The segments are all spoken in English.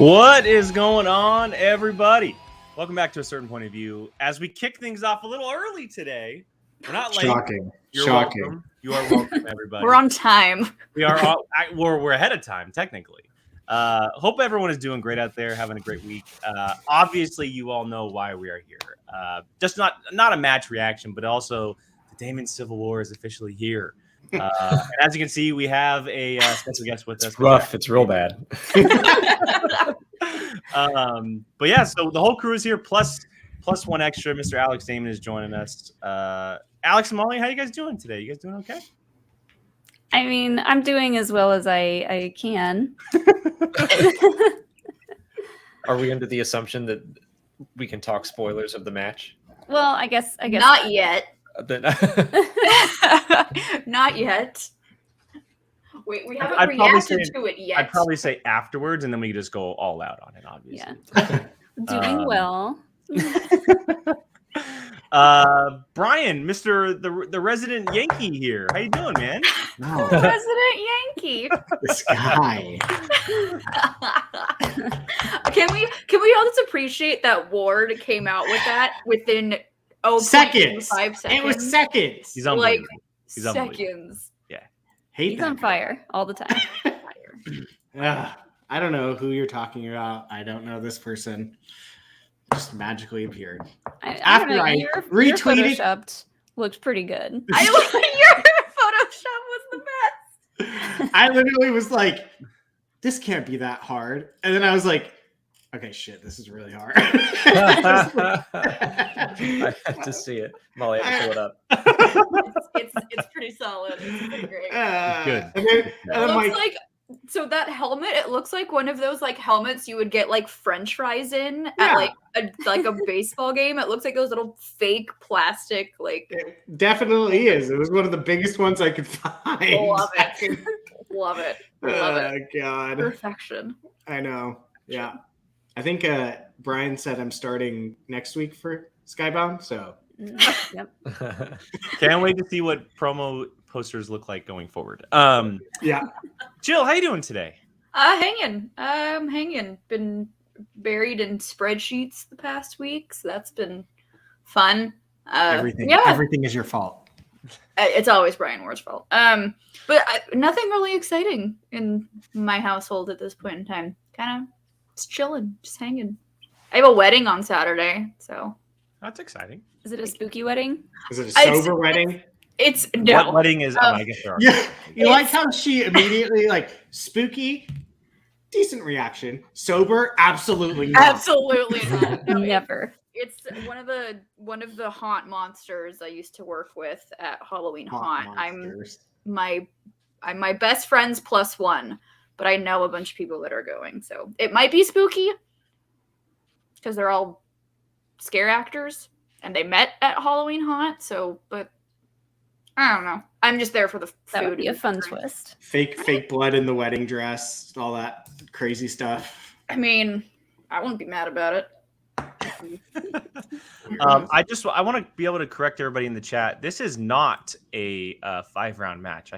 What is going on, everybody? Welcome back to A Certain Point of View. As we kick things off a little early today, we're not late. Shocking. You're Shocking. welcome. You are welcome, everybody. We're on time. We are all, we're ahead of time, technically. Hope everyone is doing great out there, having a great week. Obviously, you all know why we are here. Just not a match reaction, but also the Damon Civil War is officially here. And as you can see, we have a special guest with us. It's rough. It's real bad. But yeah, so the whole crew is here, plus one extra. Mr. Alex Damon is joining us. Alex and Molly, how you guys doing today? You guys doing okay? I mean, I'm doing as well as I can. Are we under the assumption that we can talk spoilers of the match? Well, I guess Not yet. Then Not yet. We haven't I'd probably reacted say- to it yet. I'd probably say afterwards, and then we could just go all out on it, obviously. Yeah. Doing well. Brian, Mr. the resident Yankee here. How you doing, man? No, President Yankee. this guy. Can we all just appreciate that Ward came out with that within Seconds. 5 seconds? It was seconds. He's unbelievable. He's unbelievable. seconds. Hate He's that on guy. fire all the time. I don't know who you're talking about. I don't know this person. Just magically appeared. I don't know, I your retweeted- Photoshopped looked pretty good. Your Photoshop was the best. I literally was like, this can't be that hard. And then I was like, okay, shit, this is really hard. I have to see it. Molly, I have to pull it up. It's pretty solid. It's pretty great. Good. And then, It and I'm looks like, like so that helmet. It looks like one of those like helmets you would get like French fries in Yeah. at like a baseball game. It looks like those little fake plastic like. it definitely is. It was one of the biggest ones I could find. Love it. Love it. Love it. Oh, God. Perfection. I know. Yeah. I think Brian said I'm starting next week for Skybound. So Yep. Can't wait to see what promo posters look like going forward. yeah. Jill, how you doing today? Hanging. I'm hanging. Been buried in spreadsheets the past week, so that's been fun. Everything is your fault. It's always Brian Ward's fault. But nothing really exciting in my household at this point in time. Kind of just chilling, just hanging. I have a wedding on Saturday, so That's exciting. Is it a spooky wedding? Is it a sober wedding? it's no. What wedding is? I guess there are. Yeah. You like how she immediately spooky, decent reaction. Sober, absolutely not. Absolutely not. No, Never. It's one of the haunt monsters I used to work with at Halloween Haunt. I'm my best friends plus one, but I know a bunch of people that are going, so it might be spooky because they're all scare actors and they met at Halloween Haunt. So, but I don't know. I'm just there for the food. That would be a and fun drink. twist. Fake blood in the wedding dress, all that crazy stuff. I mean, I wouldn't be mad about it. I want to be able to correct everybody in the chat. This is not a 5-round match.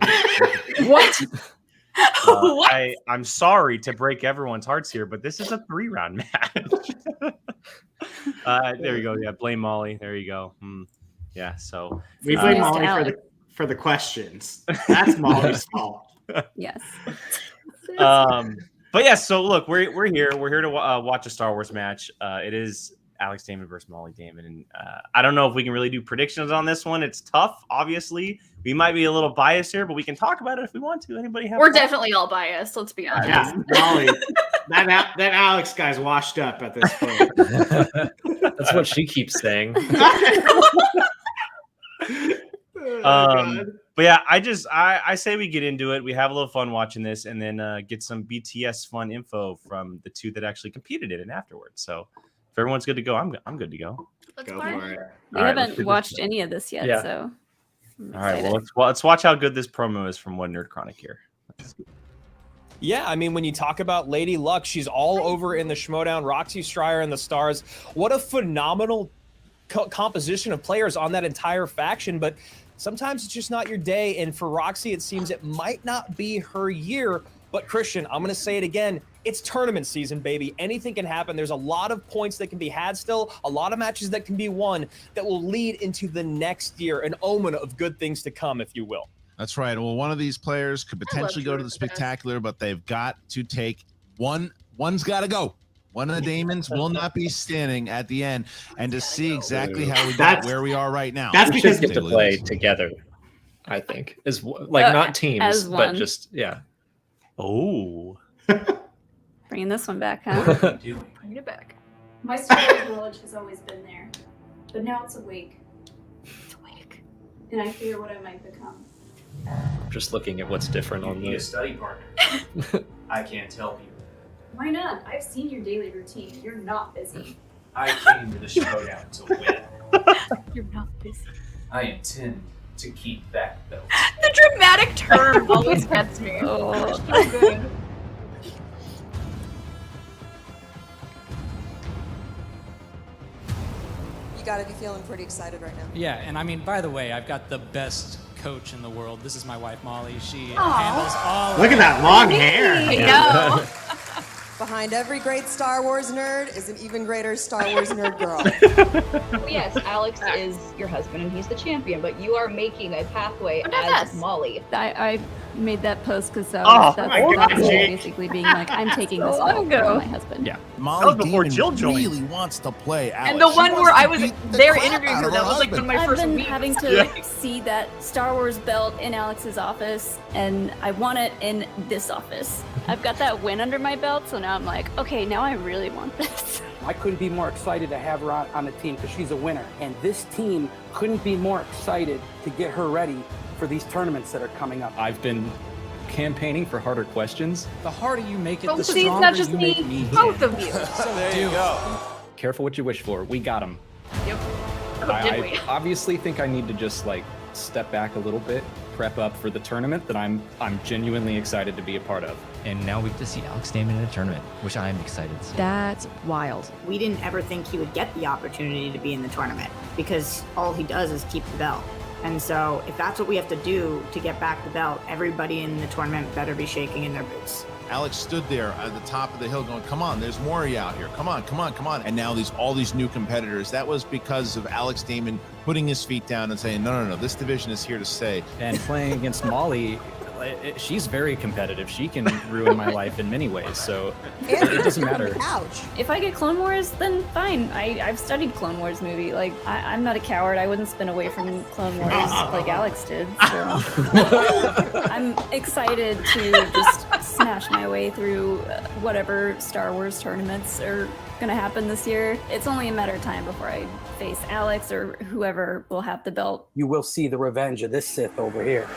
What? What? I'm sorry to break everyone's hearts here, but this is a 3-round match. There you go. Yeah, blame Molly. There you go. Yeah. So We blame News to Molly Alex. for the questions. That's Molly's fault. Yes. But yeah. So look, we're here. We're here to watch a Star Wars match. It is Alex Damon versus Mollie Damon, and I don't know if we can really do predictions on this one. It's tough. Obviously, we might be a little biased here, but we can talk about it if we want to. Anybody have? We're definitely all biased. Let's be honest. Yeah, Molly. That Alex guy's washed up at this point. That's what she keeps saying. But yeah, I say we get into it. We have a little fun watching this, and then get some BTS fun info from the two that actually competed in it afterwards. So if everyone's good to go, I'm good to go. Let's Go learn. for it. We All right, let's haven't do this. watched any of this yet, Yeah. so I'm All right, excited. well let's watch how good this promo is from One Nerd Chronic here. Yeah, I mean, when you talk about Lady Luck, she's all over in the Schmoedown, Roxy Stryer and the Stars. What a phenomenal composition of players on that entire faction, but sometimes it's just not your day. And for Roxy, it seems it might not be her year. But Christian, I'm going to say it again. It's tournament season, baby. Anything can happen. There's a lot of points that can be had still, a lot of matches that can be won that will lead into the next year, an omen of good things to come, if you will. That's right. Well, one of these players could potentially go to the spectacular, but they've got to take one. One's got to go. One of the Damons will not be standing at the end. And to see exactly how we got where we are right now. That's We because should get to play together, I think. As like not teams, but just Oh. Bringing this one back, huh? Bring it back. My Star Wars knowledge has always been there, but now it's awake. It's awake. And I fear what I might become. just looking at what's different on You need a the. study partner. I can't help you. Why not? I've seen your daily routine. You're not busy. I came to the Schmoedown to win. You're not busy. I intend to keep that belt. The dramatic turn always gets me. Oh. So good. You gotta be feeling pretty excited right now. Yeah, and I mean, by the way, I've got the best coach in the world. This is my wife, Molly. She Aw. handles all. Look at that long hair. I know. Behind every great Star Wars nerd is an even greater Star Wars nerd girl. Yes, Alex is your husband and he's the champion, but you are making a pathway What about as us? Molly. I made that post because Oh, that's my God, Jake. basically being like, I'm taking this So belt long from ago. my husband. Yeah. Molly That was before Damon Jill joined. really wants to play Alex. And the She one wants where to I was beat the there crap interviewing out her, of that was like one of husband. my I've first been weeks. having to see that Star Wars belt in Alex's office, and I want it in this office. I've got that win under my belt, so now I'm like, okay, now I really want this. I couldn't be more excited to have her on the team because she's a winner. And this team couldn't be more excited to get her ready for these tournaments that are coming up. I've been campaigning for harder questions. The harder you make it, Oh, the see, it's stronger not just you me. make me. Both of you. There you go. Careful what you wish for. We got him. Yep. Oh, did we? I obviously think I need to just like step back a little bit, prep up for the tournament that I'm genuinely excited to be a part of. And now we get to see Alex Damon in a tournament, which I am excited to see. That's wild. We didn't ever think he would get the opportunity to be in the tournament because all he does is keep the belt. And so if that's what we have to do to get back the belt, everybody in the tournament better be shaking in their boots. Alex stood there at the top of the hill going, come on, there's more of you out here. Come on, come on, come on. And now all these new competitors. That was because of Alex Damon putting his feet down and saying, no, this division is here to stay. And playing against Molly, she's very competitive. She can ruin my life in many ways, so it doesn't matter. Ouch. If I get Clone Wars, then fine. I've studied Clone Wars movie. Like, I'm not a coward. I wouldn't spin away from Clone Wars like Alex did. So I'm excited to just smash my way through whatever Star Wars tournaments are gonna happen this year. It's only a matter of time before I face Alex or whoever will have the belt. You will see the revenge of this Sith over here.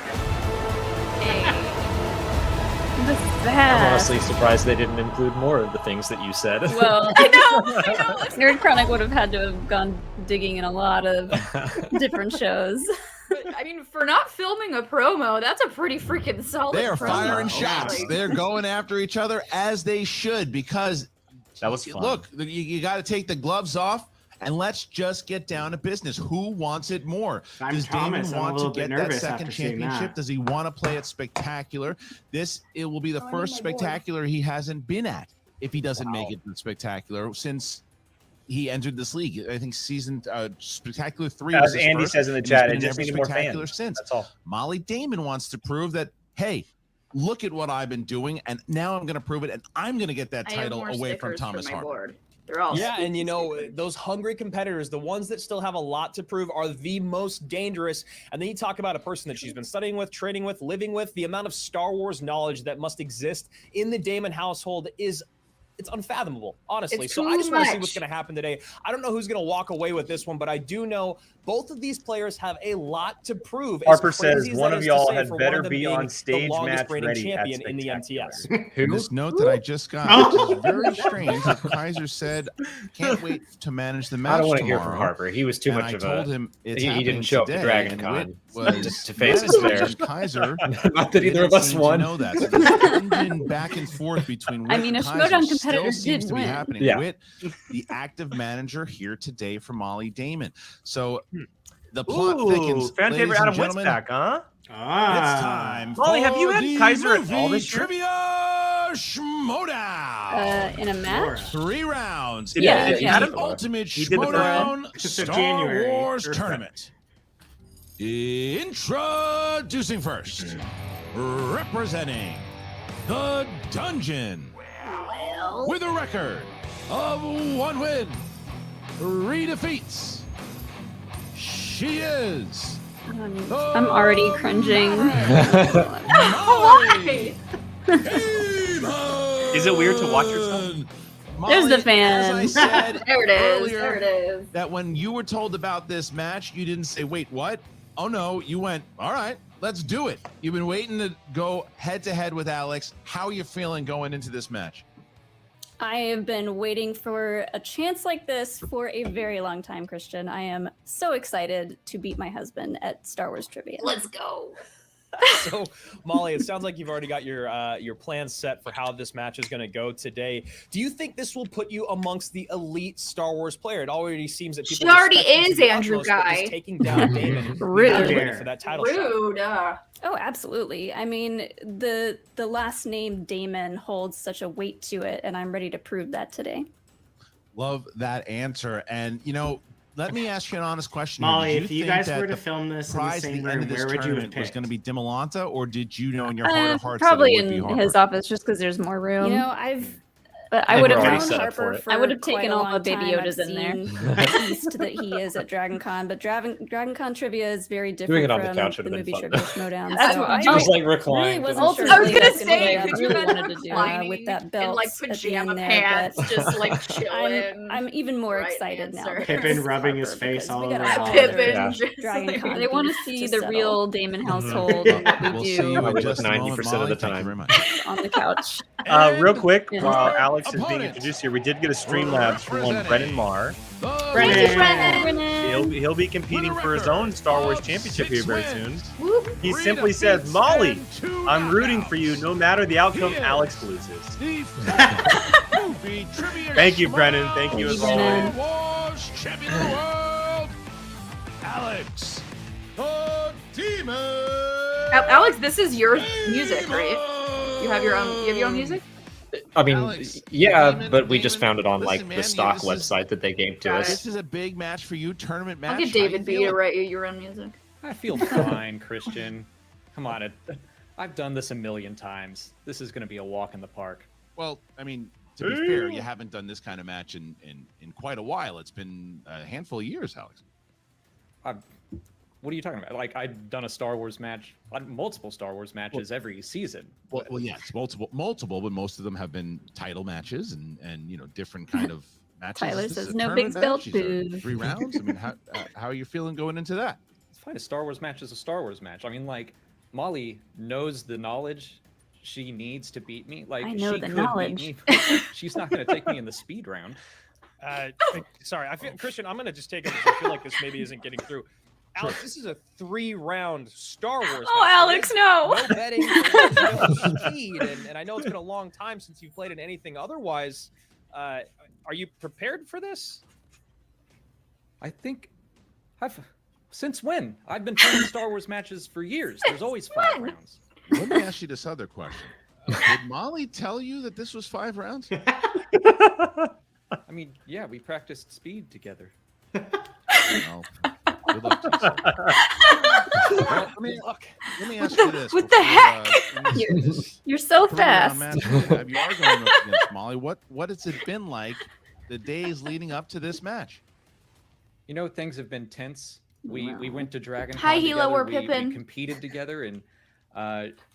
I'm honestly surprised they didn't include more of the things that you said. Well, I know. Nerd Chronic would have had to have gone digging in a lot of different shows. But, I mean, for not filming a promo, that's a pretty freaking solid They are promo. firing shots. Like, They're going after each other as they should because That was fun. look, you got to take the gloves off and let's just get down to business. Who wants it more? I'm Does Thomas. Damon I'm a want to little bit get that nervous second after seeing that. championship? Does he want to play it spectacular? It will be the first spectacular he hasn't been at if he doesn't make it to spectacular since he entered this league. I think season spectacular 3 As was his Andy first, says in the and he's chat, been it in just every needed more spectacular fans. since. That's all. Mollie Damon wants to prove that, hey, look at what I've been doing, and now I'm going to prove it, and I'm going to get that I have title more away from stickers for Thomas my Harper. board. They're all Yeah, and you know, those hungry competitors, the ones that still have a lot to prove, are the most dangerous. And then you talk about a person that she's been studying with, training with, living with. The amount of Star Wars knowledge that must exist in the Damon household it's unfathomable, honestly. It's So I too just want to see much. what's going to happen today. I don't know who's going to walk away with this one, but I do know both of these players have a lot to prove. Harper As crazy says as one that of is to y'all say had for one better of them be being on stage the longest match reigning ready at champion in the Spectacular. MTS. This note that I just got, which is very strange, that Kaiser said, can't wait to manage the match I don't want to tomorrow. hear from Harper. He was too And much I of told a. him it's He didn't happening show up to today, Dragon and Con Whit to face us there. Kaiser, Not that either of us didn't seem to won. know that. So there's tension back and forth between Whit I mean, and a Kaiser Schmoedown still competitor seems did to be win. happening. Yeah. Whit, the active manager here today for Mollie Damon. So the plot thickens. Fan Ladies favorite and Adam Witt's gentlemen, back, huh? It's time. Molly, have you for had the Kaiser at all movie this year? trivia. Schmoedown. In a match? 3 rounds. Yeah, It is yeah. the ultimate He did the Schmoedown It's a Star January Wars or tournament. Introducing first, representing the Dungeon, with a record of 1 win, 3 defeats. She is. I'm already cringing. Why? Is it weird to watch yourself? There's the fan. As I said There it is. earlier, There it is. that when you were told about this match, you didn't say, wait, what? Oh, no. You went, all right, let's do it. You've been waiting to go head-to-head with Alex. How are you feeling going into this match? I have been waiting for a chance like this for a very long time, Christian. I am so excited to beat my husband at Star Wars Trivia. Let's go. So, Molly, it sounds like you've already got your plans set for how this match is going to go today. Do you think this will put you amongst the elite Star Wars player? It already seems that people She already respect you to is, the Andrew utmost, but Guy. just taking down Damon Rude. ready for that title shot. Rude. Oh, absolutely. I mean, the last name Damon holds such a weight to it, and I'm ready to prove that today. Love that answer. And, you know, let me ask you an honest question. here. Molly, Did if you think guys that were to the film this in the prize at same the end room, of this where would you have tournament was picked? going to be Dimolanta, or did you know in your heart of hearts Probably that it would be in Harper? his office, just because there's more room. You know, but I I would think have we're already known set up for Harper it. for I would have quite taken a all long the Baby time. Yodas I've in there. seen the beast that he is at Dragon Con, but Dragon Con trivia is very different Doing it on the from couch would the have been movie fun. trivia Schmoedown. That's so what- I Just like really reclined. wasn't sure I was if gonna that's say, what I could you really imagine wanted to do reclining with that in belt like at the pajama end there, pants, but just like chilling? I'm even more Right excited now. answer. that Pippin it's rubbing his Harper, face because all we got over a the whole place. other Pippin, Dragon just Con like- They want to beef see to the settle real Damon household and what we We'll do see you in Probably just with a moment, 90% of the Molly. Thank you time. very much. on the couch. Real quick, Yeah. while Alex is being Opponent. introduced here, we did get a Streamlabs from one Brennan Marr. Brennan. He'll be competing for his own Star Wars championship here very soon. Whoop. He Three simply defeats says, Molly, and 2 I'm rooting for you knockouts. no matter the outcome Yes. Alex loses. The movie trivia Thank you, Brennan. Thank you as Brennan. always. Star Wars champion of the world, Alex the Demon. Alex, this is your music, right? You have your own music? I mean, Alex, yeah, Damon, but we just Damon, found it on listen, like man, the stock this is- website that they gave to Got us. This is a big match for you, tournament match. I'll get How you David B to feeling? write you your own music. I feel fine, Christian. Come on, I've done this a million times. This is going to be a walk in the park. Well, I mean, to be fair, you haven't done this kind of match in quite a while. It's been a handful of years, Alex. What are you talking about? Like, I've done a Star Wars match, multiple Star Wars matches every season. Well, yes, multiple, but most of them have been title matches and you know different kind of matches. Tyler Is this says, a "No big tournament belt match? These are boo." 3 rounds. I mean, how are you feeling going into that? It's fine. A Star Wars match is a Star Wars match. I mean, like, Molly knows the knowledge she needs to beat me. Like, I know she the could knowledge. beat me. But she's not going to take me in the speed round. Sorry, I feel Christian. I'm going to just take it because I feel like this maybe isn't getting through. Alex, this is a 3-round Star Wars. Oh, match. Alex, no. No betting, no speed, and I know it's been a long time since you've played in anything otherwise. Are you prepared for this? I think since when? I've been playing Star Wars matches for years. There's always 5 rounds. Let me ask you this other question. Did Molly tell you that this was 5 rounds? I mean, yeah, we practiced speed together. Well, good luck to you. Well, let me ask you this. What the before, heck? You're so three-round fast. match you are going up against Molly. What has it been like the days leading up to this match? You know, things have been tense. We went to Dragon Con Hi, Hilo, together. we're we Pippin. competed together, and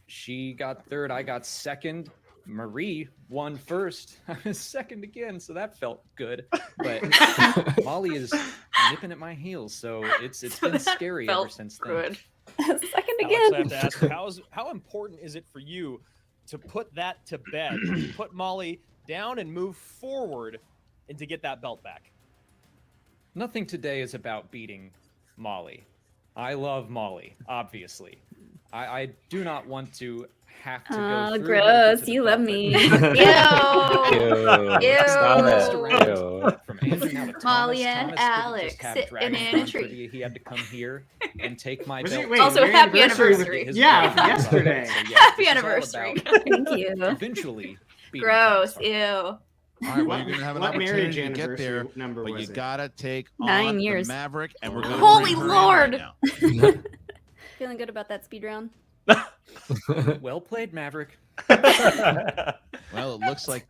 she got third, I got second. Marie won first. I was second again, so that felt good. But Molly is nipping at my heels, so it's been scary ever since then. Good. Second Alex, again. I have to ask you, how important is it for you to put that to bed, to put Molly down and move forward, and to get that belt back? Nothing today is about beating Molly. I love Molly, obviously. I do not want to have to go through gross. to the You love belt. me. From Andrew now to Molly Thomas. and Thomas Alex couldn't just have sitting Dragon in a Con tree. Pretty. He had to come here and take my Was it- belt. wait, Also, your happy anniversary was- anniversary. His Yeah, belt. yesterday. So, yeah, Happy this is all anniversary. about Thank you. Eventually. beating Gross. Thomas. Ew. All right, well, you're gonna have an What marriage opportunity to get there, anniversary number but was you it? gotta take 9 on years. the Maverick, and we're gonna Holy bring her in right Lord. now. Feeling good about that speed round? Well played, Maverick. Well, it looks like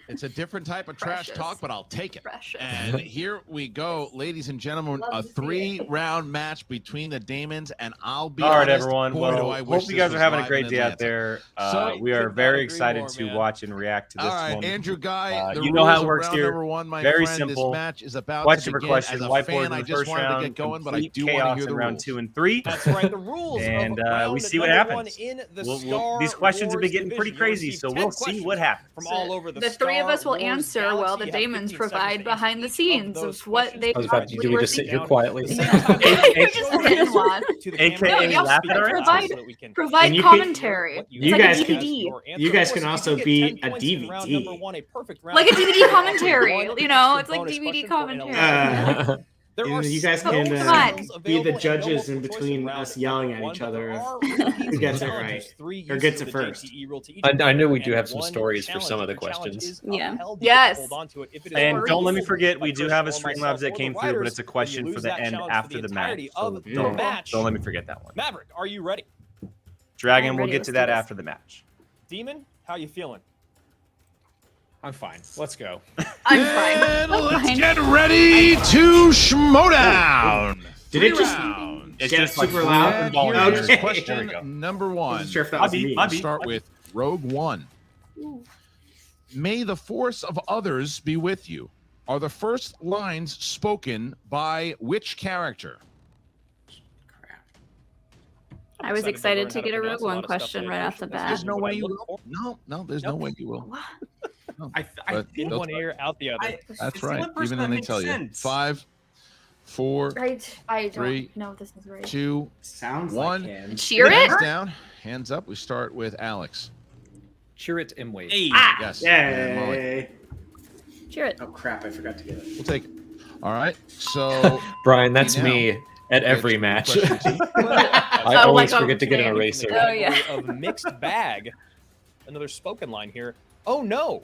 it's a different type of trash Precious. talk, but I'll take it. Precious. And here we go, ladies and gentlemen, Love a to see it. 3-round match between the Damons, and I'll be All right, honest, everyone. boy, do Well, I wish hope you this guys are was having a live great in day out Atlanta. there. So, We are could not very agree excited more, to man. watch and react to this All right, moment. Andrew Guy, the you know how rules it of works round here. number one, my Very friend. simple. This match is about Question to for begin. question, As a whiteboard fan, in I the just first wanted round, to get going, but I complete do want to chaos hear in the round rules. 2 and 3. That's right. The rules. And of we round see what number happens. 1 in the We'll- Star these questions have been Wars getting pretty division. You'll crazy, receive so 10 we'll see questions what happens. from all over the The three of us will Star Wars answer while the galaxy. You have Damons 15 provide seconds to behind the answer each scenes those of what they questions. I was about to, do we were just sit here thinking. quietly? You just sit and watch. AKA No, laugh at our provide- answers. Provide And you can- commentary. You It's like guys a can- DVD. You guys can also be a Round DVD. number 1, a perfect round. Like a DVD One commentary. You know, it's like bonus DVD question for an commentary. There are And you guys so can many Come on. skills be the available and judges no in multiple choice between round us yelling at number each one, but other there are who repeats gets of it challenges, right 3 or uses gets of it the first. JTE rule to each I know we player, do and have some one stories for challenge. some of the If your challenge questions. is Yeah. upheld, you can Yes. hold on to it. If it is And already don't let me pulled forget, by we do Chris have a or Streamlabs myself that or came the through, but writers, it's a then you question lose for the that end challenge after for the match. entirety So of the don't match. let me forget that one. Maverick, are you ready? Dragon, I'm we'll ready, get let's to do that this. after the match. Demon, how you feeling? I'm fine. Let's go. I'm fine. And let's fine. get ready to Schmoedown. Did it just It's get just like super loud? And ball in here there. is Okay. question There we go. number I 1. wasn't sure if that was Bobby, me. Bobby. We'll start with Rogue One. May the force of others be with you. Are the first lines spoken by which character? I was excited to get a Rogue One question right off the bat. There's no way you will. No, there's no way you will. But In they'll- one ear, out the other. That's It's the right. one person Even that then they makes tell you. sense. 5, 4, Right. I don't 3, know if this is right. 2, Sounds 1. like him. Cheer it. Hands down. Hands up. We start with Alex. Cheer it and wait. Hey. Ah. Yes. and Molly. Yay. Cheer it. Oh crap! I forgot to get it. We'll take it. All right. So Brian, that's Now, me at every it's match. question two. I Oh, always like forget to get an okay. eraser. Oh, yeah. Of mixed bag. Another spoken line here. Oh no.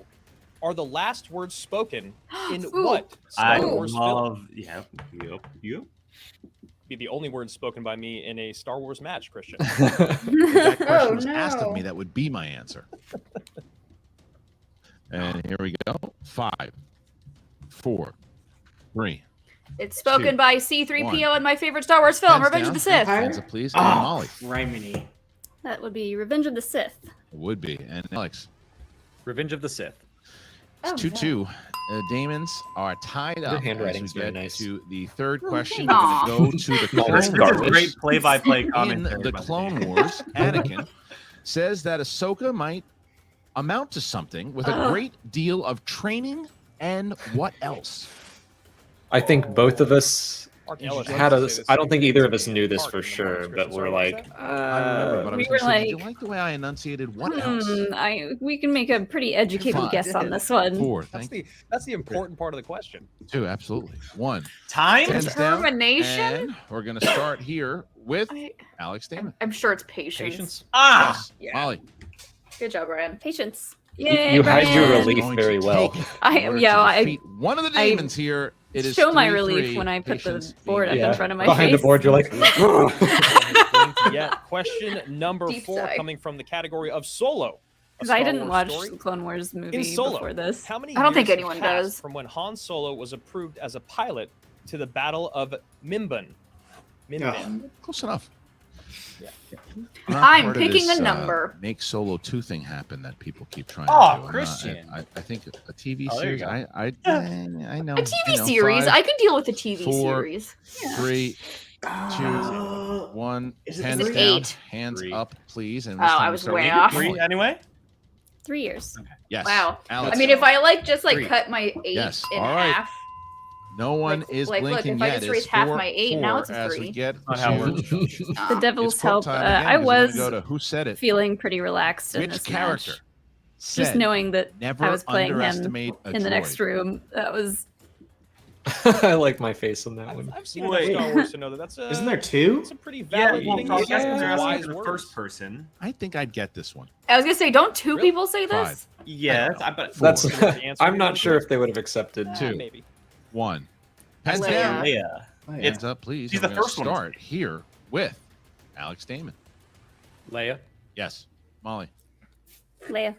Are the last words spoken in Ooh. what I Star Wars film? love. Yep. Be the only words spoken by me in a Star Wars match, Christian. If that question Oh, was asked of no. me, that would be my answer. And here we go. 5, 4, 3. It's spoken 2, by C-3PO 1. in my favorite Star Wars film, Hands Revenge down. of the Sith. Hands up, please. And Ah, Molly. Rhyminy. That would be Revenge of the Sith. It would be. And Alex. Revenge of the Sith. Oh, It's 2-2. Damons are tied up. handwriting's as we very get nice. to the third Oh, question. thanks. We're going to go to the No, Clone that's This is garbage. great play-by-play In commentary. the by Clone way. Wars, Anakin says that Ahsoka might amount to something with a Ugh. great deal of training and what else? I think both of us Mark Ellis had likes a. to say I the don't same think thing either as of us me. knew this Mark for in the sure, comments, but Christian, we're sorry, like, what's I remember, but I we was were gonna say, did you like, like the way I enunciated what else? we can make a pretty educated Fine. guess on this one. 4, That's thank you. that's the important part of the question. 2, absolutely. 1. Time? Hands down. Determination? And we're going to start here with I- Alex Damon. I'm sure it's patience. Patience. Ah! Yes. Yeah. Molly. Good job, Brian. Patience. you Yay, hide your Brian. relief Going to very well. take I in order yeah, to I defeat one of the I demons here. It is show my 3-3. relief when I put Patience the board up being- in front of my Behind face. the board, you're like, Yeah. Question number Deep 4 sigh. coming from the category of Solo. a Because I Star didn't Wars watch story. the Clone Wars movie In Solo, before this. how many I don't think years anyone passed does. from when Han Solo was approved as a pilot to the Battle of Mimban? Mimban. Close enough. Yeah. Not I'm part of picking this, a number. Make Solo 2 thing happen that people keep trying Oh, to do. I'm not- Christian. I think a TV Oh, there you series. go. I know. A TV I know. series. 5, I can deal with a TV 4, series. 3, 2, Oh. 1. Is it Hands Is it down. 8? Hands 3. up, please. And Oh, this time I we'll was start way with off. Molly. 3 anyway? 3 years. Yes. Wow. Alex. I mean, if I like just like 3. cut my 8 Yes. in All right. half. No one is look, blinking if I yet. just It's raised half 4-4 my 8, now it's a as 3. we get Not how it works. The Devil's It's quote help. time again, I because we're was gonna go to who said it. feeling pretty relaxed in Which this character match. said, Just knowing that never I was playing him underestimate a in the next droid? room. That was. I like my face on that one. I've seen enough Star Wars to know that that's a. Isn't there 2? It's a pretty Yeah, valid well, thing. I to guess say. they're asking Wise for the words. first person. I think I'd get this one. I was gonna say, don't 2 people say this? 5. Yes, but That's. The answer I'm not is- sure if they would have accepted. 2, Maybe. 1. Hands Leia. down. Leia. Hands up, please. she's And the we're gonna first one. Start here with Alex Damon. Leia. Yes, Molly. Leia.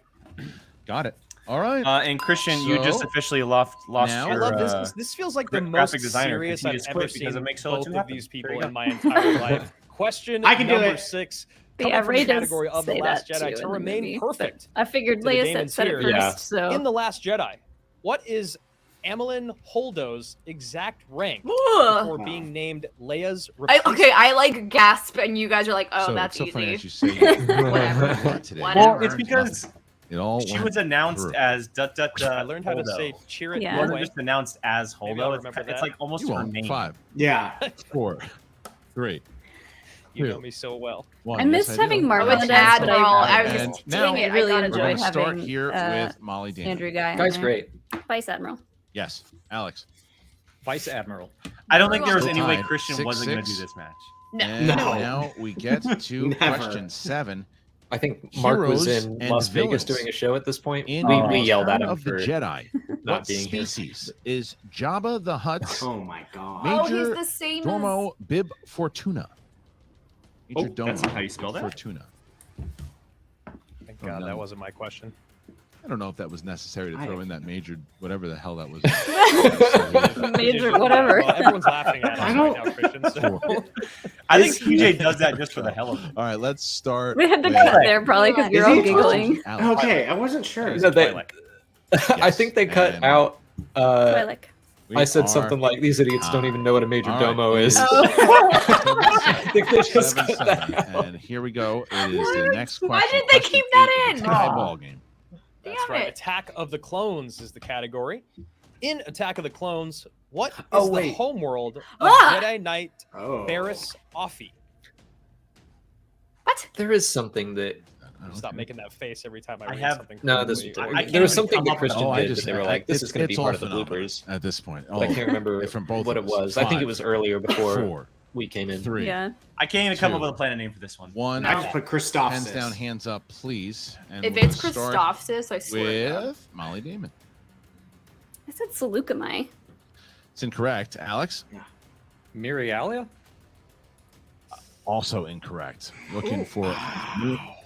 Got it. All right. And Christian, you just So, officially lost now- your. I love this. This feels like the graphic most designer serious continues I've to ever quit because seen it makes Solo both 2 of happen. these There people you go. in my entire life. Question I can do number it. 6. Yeah, Coming from Ray the does category of The say Last that Jedi too to in the remain movie, perfect. I figured to the Leia Damons said it here. first. Yeah. So In The Last Jedi, what is Amelin Holdo's exact rank Ugh. before being named Leia's I like gasp, and you guys are like, oh, so that's it's so funny easy. as you say Whatever. today. Whatever. Well, it's because It all she went was announced through. as I learned how to Holdo. say cheer it Yeah. It your wasn't way. just announced as Maybe I'll Holdo. remember It's that. like almost You her won't. name. 5, Yeah. 4, 3, You 2, know me so well. 1. I missed Yes, do. having Marvel With on desk, but Admiral, I, I was And just, now dang it, I really I got We're it. enjoyed going to start having, here with Molly Damon. Andrew Guy. on Guy's there. great. Vice Admiral. Yes, Alex. Vice Admiral. I don't think there was Still any way tied. Christian 6-6. wasn't going to do this match. And No. now we get to Never. question 7. I think Mark was Heroes in and Las Vegas villains. doing a show at this point. In We yelled at Return him of the for Jedi. not What being here. species is Jabba the Hutt's Oh my god. Oh, he's Major the same Domo Bib Fortuna? Major Oh, Domo that's not how you spell that? Fortuna. Thank Oh, God no. that wasn't my question. I don't know if that was necessary to I- throw in that major, whatever the hell that was. Major whatever. Well, everyone's laughing at us I right don't- now, Christian. So. I think TJ does that just for the hell of it. All right, let's start. We had to with cut there probably because you're Is all he giggling. Alex. Okay, I wasn't sure. No, they- Twilight. I think they cut and out. Twilight. We I said are something like, "These idiots don't even know what a major all domo right, is." it I think they just 7-7, cut that out. and here we go. It is the next question. Why did they Question keep that 8, in? Tie ball game. That's Damn right. it. Attack of the Clones is the category. In Attack of the Clones, what is Oh, the wait. homeworld of Ah! Jedi Knight Oh. Barriss Offee? What? There is something that. Stop making that face every time I I read have- something. No, this. completely I wrong. can't There was even something come that up with- Christian Oh, I did just that they were like, "this is going to be it's part of the all phenomenal bloopers." at this point. But I can't remember from both what of it us. was. I think it 5, was earlier before 4, we came in. 3, Yeah. I can't even come up 2, with a planet name for this one. 1. I just put Christophsis. Hands down, hands up, please. And If we're it's gonna start Christophsis, I swear to God. with Molly Damon. I said Seleucami. It's incorrect. Alex? Mirialia? Also incorrect. Looking for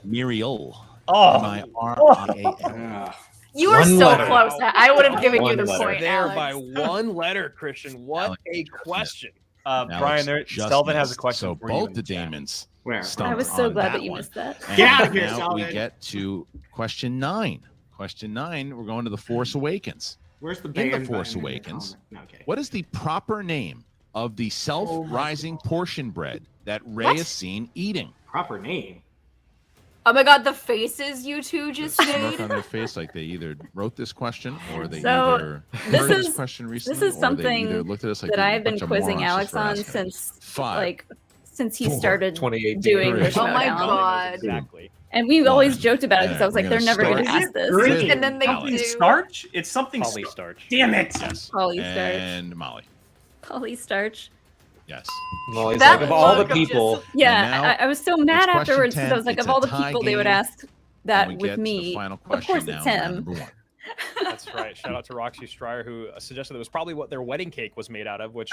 Muriel. Oh, M-I-R-I-A-L. You are One so letter. close. I would have given you One the letter. point, There Alex. by one letter, Christian. What Alex a question. Alex Brian, there, just Stelvin has a missed. question So for you. both in the chat. Damons Where? stumped I was so on glad that that you one. missed that. And Get out of here, now we Selvin. get to question 9. Question 9, we're going to The Force Awakens. Where's the In band The button Force in your Awakens, comment? No, okay. what is the proper name of the self-rising portion bread that Rey What? is seen eating? Proper name. Oh my God, the faces you two just Smirk made. on their face like they either wrote this question or they So, either this heard this is- question recently This is or they something either looked at us like that we were a I've been bunch of quizzing morons Alex just for on asking. since 5. since he 4, started 2018. doing the Three. Oh my Schmoedown. God. Exactly. And we've always joked about it because I was We're like, they're gonna never going to start- ask this. Greek And then they Alex. do. Starch? It's something. Polystarch. Damn it! Yes. Polystarch. And Molly. Polystarch. Yes. Molly's That like, of all the look of just- people, Yeah, now I was so mad question afterwards because 10. I was like, It's of all a the tie people they would game, ask and that we get with to the me, final of question course now, it's round him. number 1. That's right. Shout out to Roxy Stryer, who suggested that it was probably what their wedding cake was made out of, which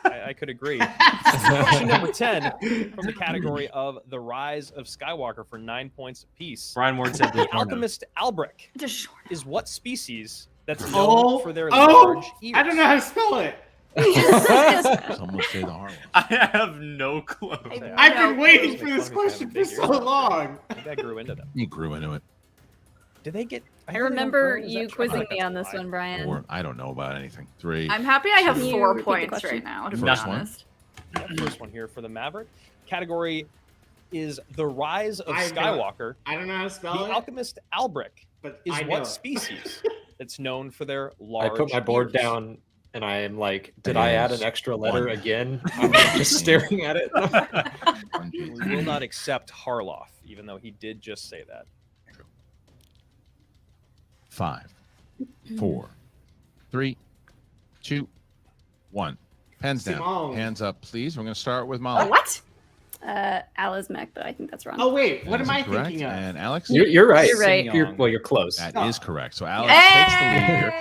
I could agree. Question number 10 from the category of The Rise of Skywalker for 9 points apiece. Brian Ward said The alchemist Albrecht Just short. is what species that's known Oh, for their oh, large ears? I don't know how to spell it. Someone say the hard one. I have no clue. I've been No. waiting for this question for so long. Maybe I grew into them. You grew into it. Did they get? I remember Is that you true? quizzing I me on this that's one, Brian. 4. I don't know about anything. 3. I'm happy I have Can you 4 repeat the points question? right now, to be First one. honest. Yeah, first one here for the Maverick. Category is The Rise of I don't- Skywalker. I don't know how to The spell it, alchemist Albrecht but is I know what it. species that's known for their I large put my board ears? down and I am like, did I add an extra letter again? I'm just staring at it. We will not accept Harloff, even though he did just say that. 5, 4, 3, 2, 1. Pens down. Simone. Hands up, please. We're going to start with Molly. What? Alizmec, but I think that's wrong. Oh wait, what That am is I correct. thinking of? And Alex? You're right. You're right. You're close. That is correct. So Alex takes the lead here.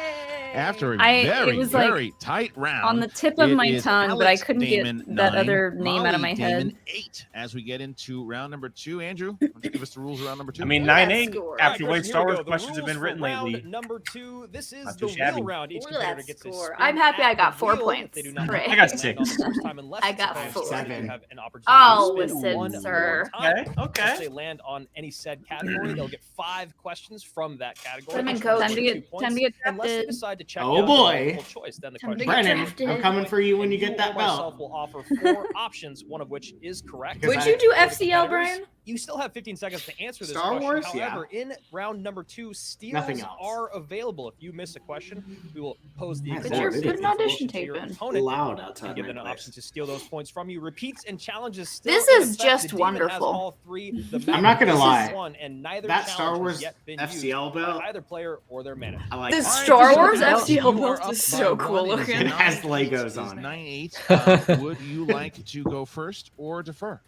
After a it was like very tight round. on the tip of it my is tongue, but I Alex couldn't Damon, get that 9, other name out of my Mollie head. Damon, 8. As we get into round number 2, Andrew, why don't you give us the rules around number 2? I mean, Let's 9-8. score. After All right, weight here Star we Wars go. The questions have rules been written for round lately. number 2. This is Not the too shabby. wheel round. Each Let's competitor gets a score. spin I'm happy I at got the 4 wheel. points. They do not Hooray. have I got to land 6. on the first time unless I it's got a pass. 4. They Seven. have an opportunity Oh, to spin listen, one sir. more time. Okay, If okay. they land on any said category, they'll get 5 questions from that category. Put 'em in Each coach. one Time to gets get 2 points. time to get Unless they drafted. decide to check Oh, down to boy. multiple choice, then the Time to question get Brennan, drafted. I'm coming for you when and you get or that myself belt. will offer 4 options, one of which is correct. Because Would I- you do For the FCL, competitors, Brian? You still have 15 seconds to answer this Star question. Wars? However, in round number 2, steals Nothing else. are available. If you miss a question, we will pose the Put exact your- same put an audition information to tape your in. opponent Loud and outside give my them an place. option to steal those points from you. Repeats and challenges still This in is effect. just The demon has wonderful. all 3. The I'm not gonna map lie. is one, and neither That Star challenge Wars has yet been FCL used belt, by either player or their manager. I like This that. Star so Wars now FCL you are belt up is by so one. cool It is looking. It has 9-8. Legos It is on it. 9-8. Would you like to go first or defer?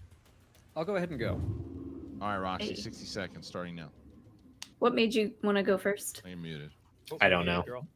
I'll go ahead and go. All right, Roxy, Hey. 60 seconds starting now. What made you want to go first? You're muted. I don't know. Girl.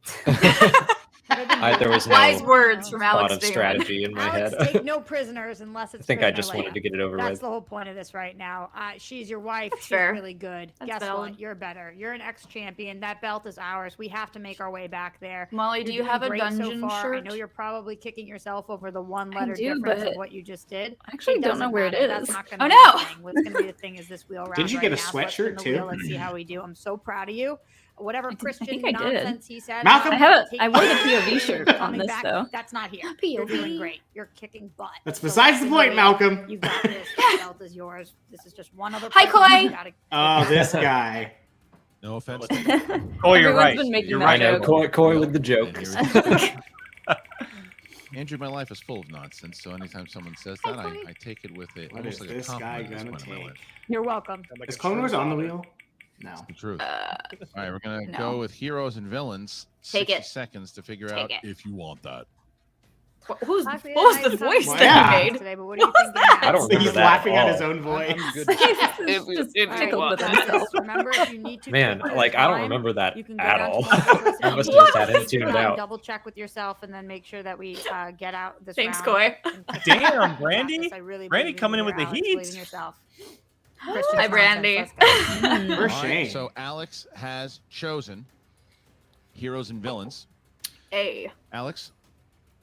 There was no Wise words from thought Alex of Damon. strategy in my Alex, head. take no prisoners unless it's. I think I prisoner just wanted Leia. to get it over That's with. the whole point of this right now. She's your wife. That's She's fair. really good. That's Guess valid. what? You're better. You're an ex-champion. That belt is ours. We have to make our way back there. Molly, do You're you have a doing great dungeon so far. shirt? I know you're probably kicking yourself over the one-letter do, difference but of what you just did. I actually don't know where it Matter. That's is. not Oh, gonna be no. the thing. What's going to be the thing is this wheel round. Did you right get a now. So let's spin sweatshirt the too? wheel. Let's see how we do. I'm so proud of you. Whatever Christian think I did. nonsense he said. Malcolm? I wore the POV shirt on Coming this back, though. That's not here. POV. You're doing great. You're kicking butt. That's So besides the let's point, do it. Malcolm. You got this. The belt is yours. This is just one other. Hi, person you Coy. gotta- Oh, this guy. No offense. Oh, you're Everyone's right. been making You're that right. I know, joke. coy with the joke. Andrew, my life is full of nonsense, so anytime someone says that, I take it with it What almost is like this a guy compliment at this gonna point in my take? life. You're welcome. Is Clone Wars on the wheel? No. It's the truth. All right, we're gonna no. go with heroes and villains. Take 60 it. seconds to figure Take out it. if you want that. What Actually, was I the had voice some that Yeah. he made? today, but what are you thinking? now? I don't remember He's that laughing at at his all. own voice. I'm good. It's just It tickled was. with himself. Remember, if you need to Man, take like your I don't time, remember that you can go at down to all. multiple choice I and must you have just can had it tuned out. double check with yourself and then make sure that we get out this Thanks, round. Coy. and kick Damn, butt. You got Brandy. this. I really Brandy believe coming in you with the here, Alex. heat. Believe in yourself. Hi, Brandy. Let's go. For All right, shame. so Alex has chosen heroes and villains. A. Alex,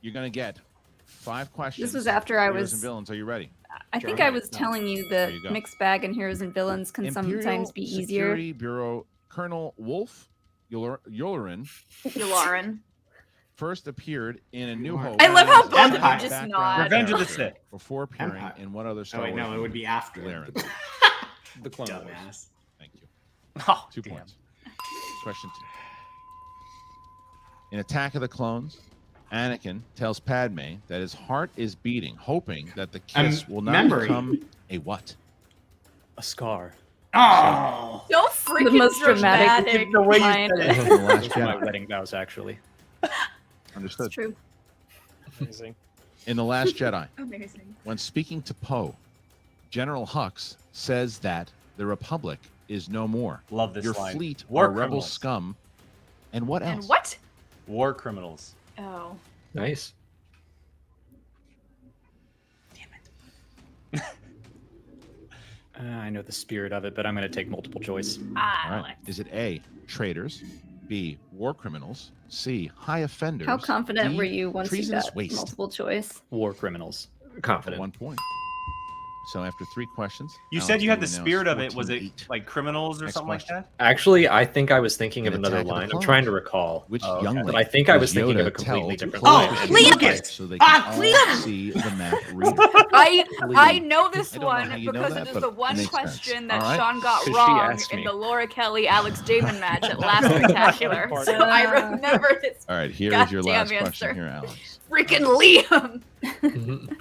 you're gonna get 5 questions. This was after I Heroes was. and villains. Are you ready? I think I was telling you There that you go. mixed bag and heroes and villains can Imperial sometimes be easier. Security Bureau Colonel Wolf Yullerin Yularen. first appeared in A New Hope. I love how as both of you a just background nod. Revenge of the character Sith. Before appearing Empire. in what other Star Oh wait, Wars no, it would movie? be after. Laren. The Clone Wars. Dumbass. Thank you. Oh, 2 damn. points. Question 2. In Attack of the Clones, Anakin tells Padme that his heart is beating, hoping that the kiss will not memory. become a what? A scar. Oh. So freaking The most dramatic The way you line. said it. In The Last Those were my Jedi. wedding vows, actually. Understood. It's true. Amazing. In The Last Jedi, Amazing. when speaking to Poe, General Hux says that the Republic is no more. Love this Your line. fleet War are rebel criminals. scum. And what else? And what? War criminals. Oh. Nice. I know the spirit of it, but I'm going to take multiple choice. All right. Is it A, traitors, B, war criminals, C, high offenders? How confident D, were you once you treasonous got waste? multiple choice? War criminals. For Confident. 1 point. So after 3 questions, You Alex said you had the Damon now spirit is of it. Was it 14-8. like criminals or Next something question. like Actually, I think I was thinking of In another Attack of the line. I'm Clones. trying to recall. Which Oh, okay. young But lady I think I does was thinking of Yoda a completely tell to different close line. the Oh, door Lucas! so they Ah, can all Cletus! see the map reader? I know this I don't know how one you know because that, it is but the it one makes question sense. that All right. Sean got 'Cause she wrong asked in me. the Laura Kelly Alex Damon match at last Spectacular. So I remember this. All right, here is your last Goddamn question answer. here, Alex. Freaking Liam.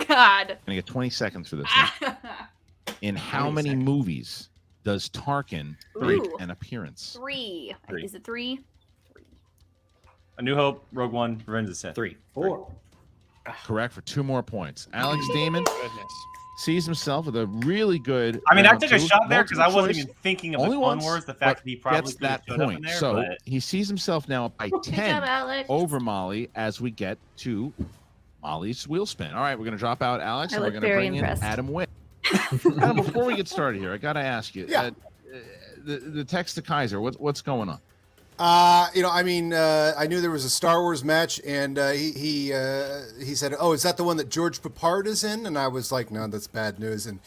God. I'm gonna get 20 seconds for this one. In how many movies does Tarkin make Ooh. an appearance? 3. Is it 3? A New Hope, Rogue One, Revenge of the Sith. 3. 4. Correct for 2 more points. Alex Damon sees himself with a really good. I mean, I round took a 2, shot there because I multiple wasn't choice. even thinking of Only the Clone once, Wars. The but fact that he probably gets could have that showed up in point. there. So but... he sees himself now up by 10 job, Alex. over Molly as we get to Molly's wheel spin. All right, we're going to drop out Alex I and we're look going to very bring impressed. in Adam Witt. Adam, before we get started here, I got to ask you. The text to Kaiser, what's going on? I knew there was a Star Wars match, and he said, "Oh, is that the one that George Papard is in?" And I was like, "No, that's bad news." And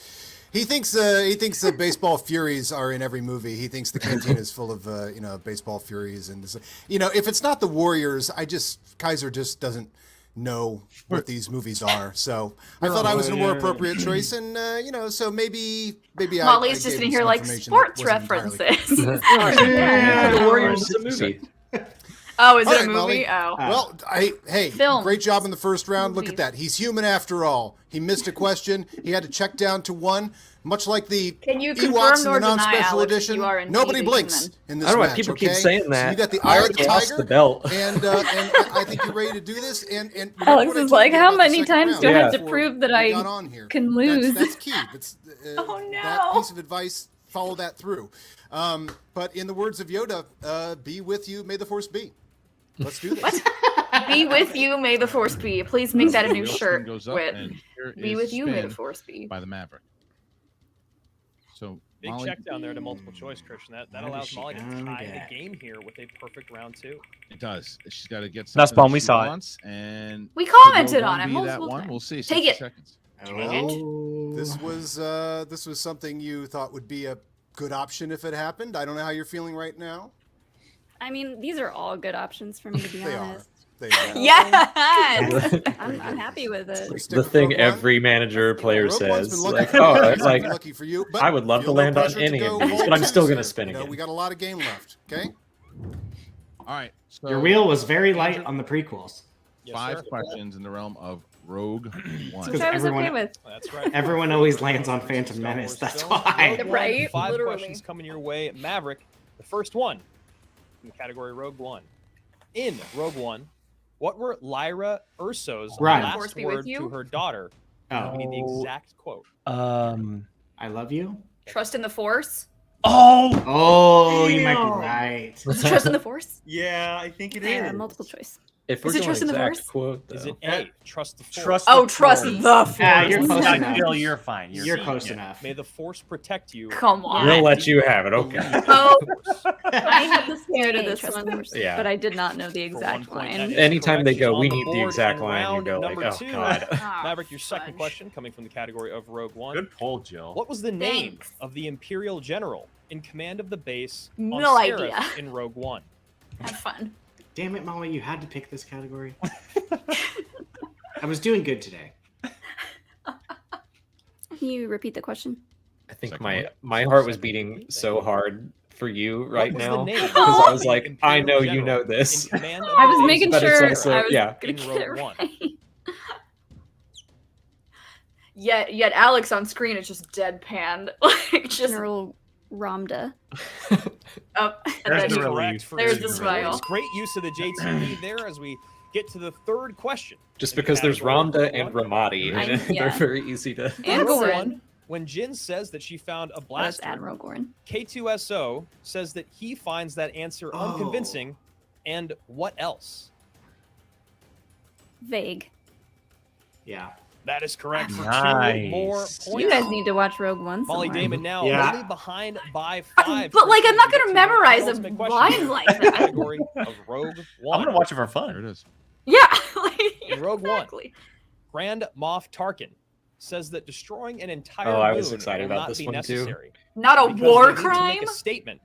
he thinks the baseball furies are in every movie. He thinks the canteen is full of baseball furies, and if it's not the Warriors, Kaiser just doesn't know what these movies are. So I thought I was a more appropriate choice, and so maybe Molly's just sitting here like sports references. The Warriors is a movie. Oh, is All it right, a movie? Molly. Oh. Well, hey, Film. great job in the first round. Look at that. He's human after all. He missed a question. He had to check down to 1. Much like the Can you Ewoks confirm in nor the deny, non-special Alex, edition, you are indeed nobody a blinks human? in this I don't know why match. people okay? keep saying So that. you got the I eye of the already lost tiger, the belt. and I think you're ready to do this. And remember Alex what I is told like, you how about the many second times round do I have to before prove that we I got on here? can lose? That's key. That's, Oh, no. That piece of advice, follow that through. But in the words of Yoda, be with you, may the force be. Let's do this. Be with you, may the force be. Please make that a new Wheel spin shirt goes up, with. and here Be is with you, may the spin force be. by the Maverick. So Big Molly, check down there to multiple choice, Christian. That What allows is she Molly to gonna tie get? the game here with a perfect round 2. it does. She's got to get That's something fun, that we she saw it. wants, and We could commented Rogue on One it be that multiple one? times. We'll see. Take 60 it. seconds. This was something you thought would be a good option if it happened. I don't know how you're feeling right now. I mean, these are all good options for me, to be They are. honest. They are. Yes. I'm happy with it. Stick The with thing Rogue One. every manager or player Rogue One's says, been lucky like, for you. oh, It's like been lucky for you, but I would love to feel no land on pressure to any go of these, home but I'm too still gonna soon. spin You know, again. we got a lot of game left. Okay. All right. So Your wheel was very light on the prequels. Yes, 5 sir. questions in the realm of Rogue One. Which I was everyone- okay with. That's right. Everyone always lands on Phantom Star Menace. Wars That's film. why. Rogue One, Right? 5 Literally. questions coming your way. Maverick, the first one in the category Rogue One. In Rogue One, what were Lyra Urso's Run. last Force be with words you? to her daughter? Oh. We need the exact quote. I love you. Trust in the force. Oh, you might be right. Trust in the force. Yeah, I think it is. Multiple choice. If we're Is it doing trust in the exact force? quote, though, Is it A, trust the force? Trust Oh, the trust force. the force. Ah, you're close I enough. feel you're fine. You're fine. close Yeah. enough. May the force protect you. Come on. we'll let you have it. Okay. Oh, I had the spirit of this Trust the one, force. Yeah. but I did not know the For exact 1 point, that line. is Anytime they correct. go, On we the need the board exact in line, you round go like, number oh, 2. God. Maverick, your second fudge. question coming from the category of Rogue One. Good pull, Jill. What was the name Thanks. of the Imperial general in command of the base No on Scarif idea. in Rogue One? Have fun. Damn it, Molly, you had to pick this category. I was doing good today. Can you repeat the question? I think Second my heart was beating so hard for you right was the now name because I was of the like, I know Imperial you know general this. in command of I the was base making but it's sure also- I was yeah. gonna in get Rogue it One. right. Yet Alex on screen is just deadpan, like just General Ramda. up. And There's then the he- relief. There's the smile. Great use of the JTV there as we get to the third question. Just in the because there's category of Ramda Rogue and One. Ramadi, I- they're yeah. very easy to. And Rogue Gorin. One, when Jin says that she found a That's blaster, Admiral Gorin. K2SO says that he finds that answer unconvincing. And what else? Vague. Yeah. That is correct for Nice. 2 more points. You guys need to watch Rogue One. Molly somewhere. Damon now Yeah. only behind by 5. But like, I'm not Christian, gonna get to your memorize a penultimate question line like in the that. category of Rogue One. I'm gonna watch it for There it fun. is. Yeah. Like, In Rogue One. exactly. Grand Moff Tarkin says that destroying an entire Oh, I was moon excited will about not this be one, too. necessary. Not a because war they need to crime. make a statement,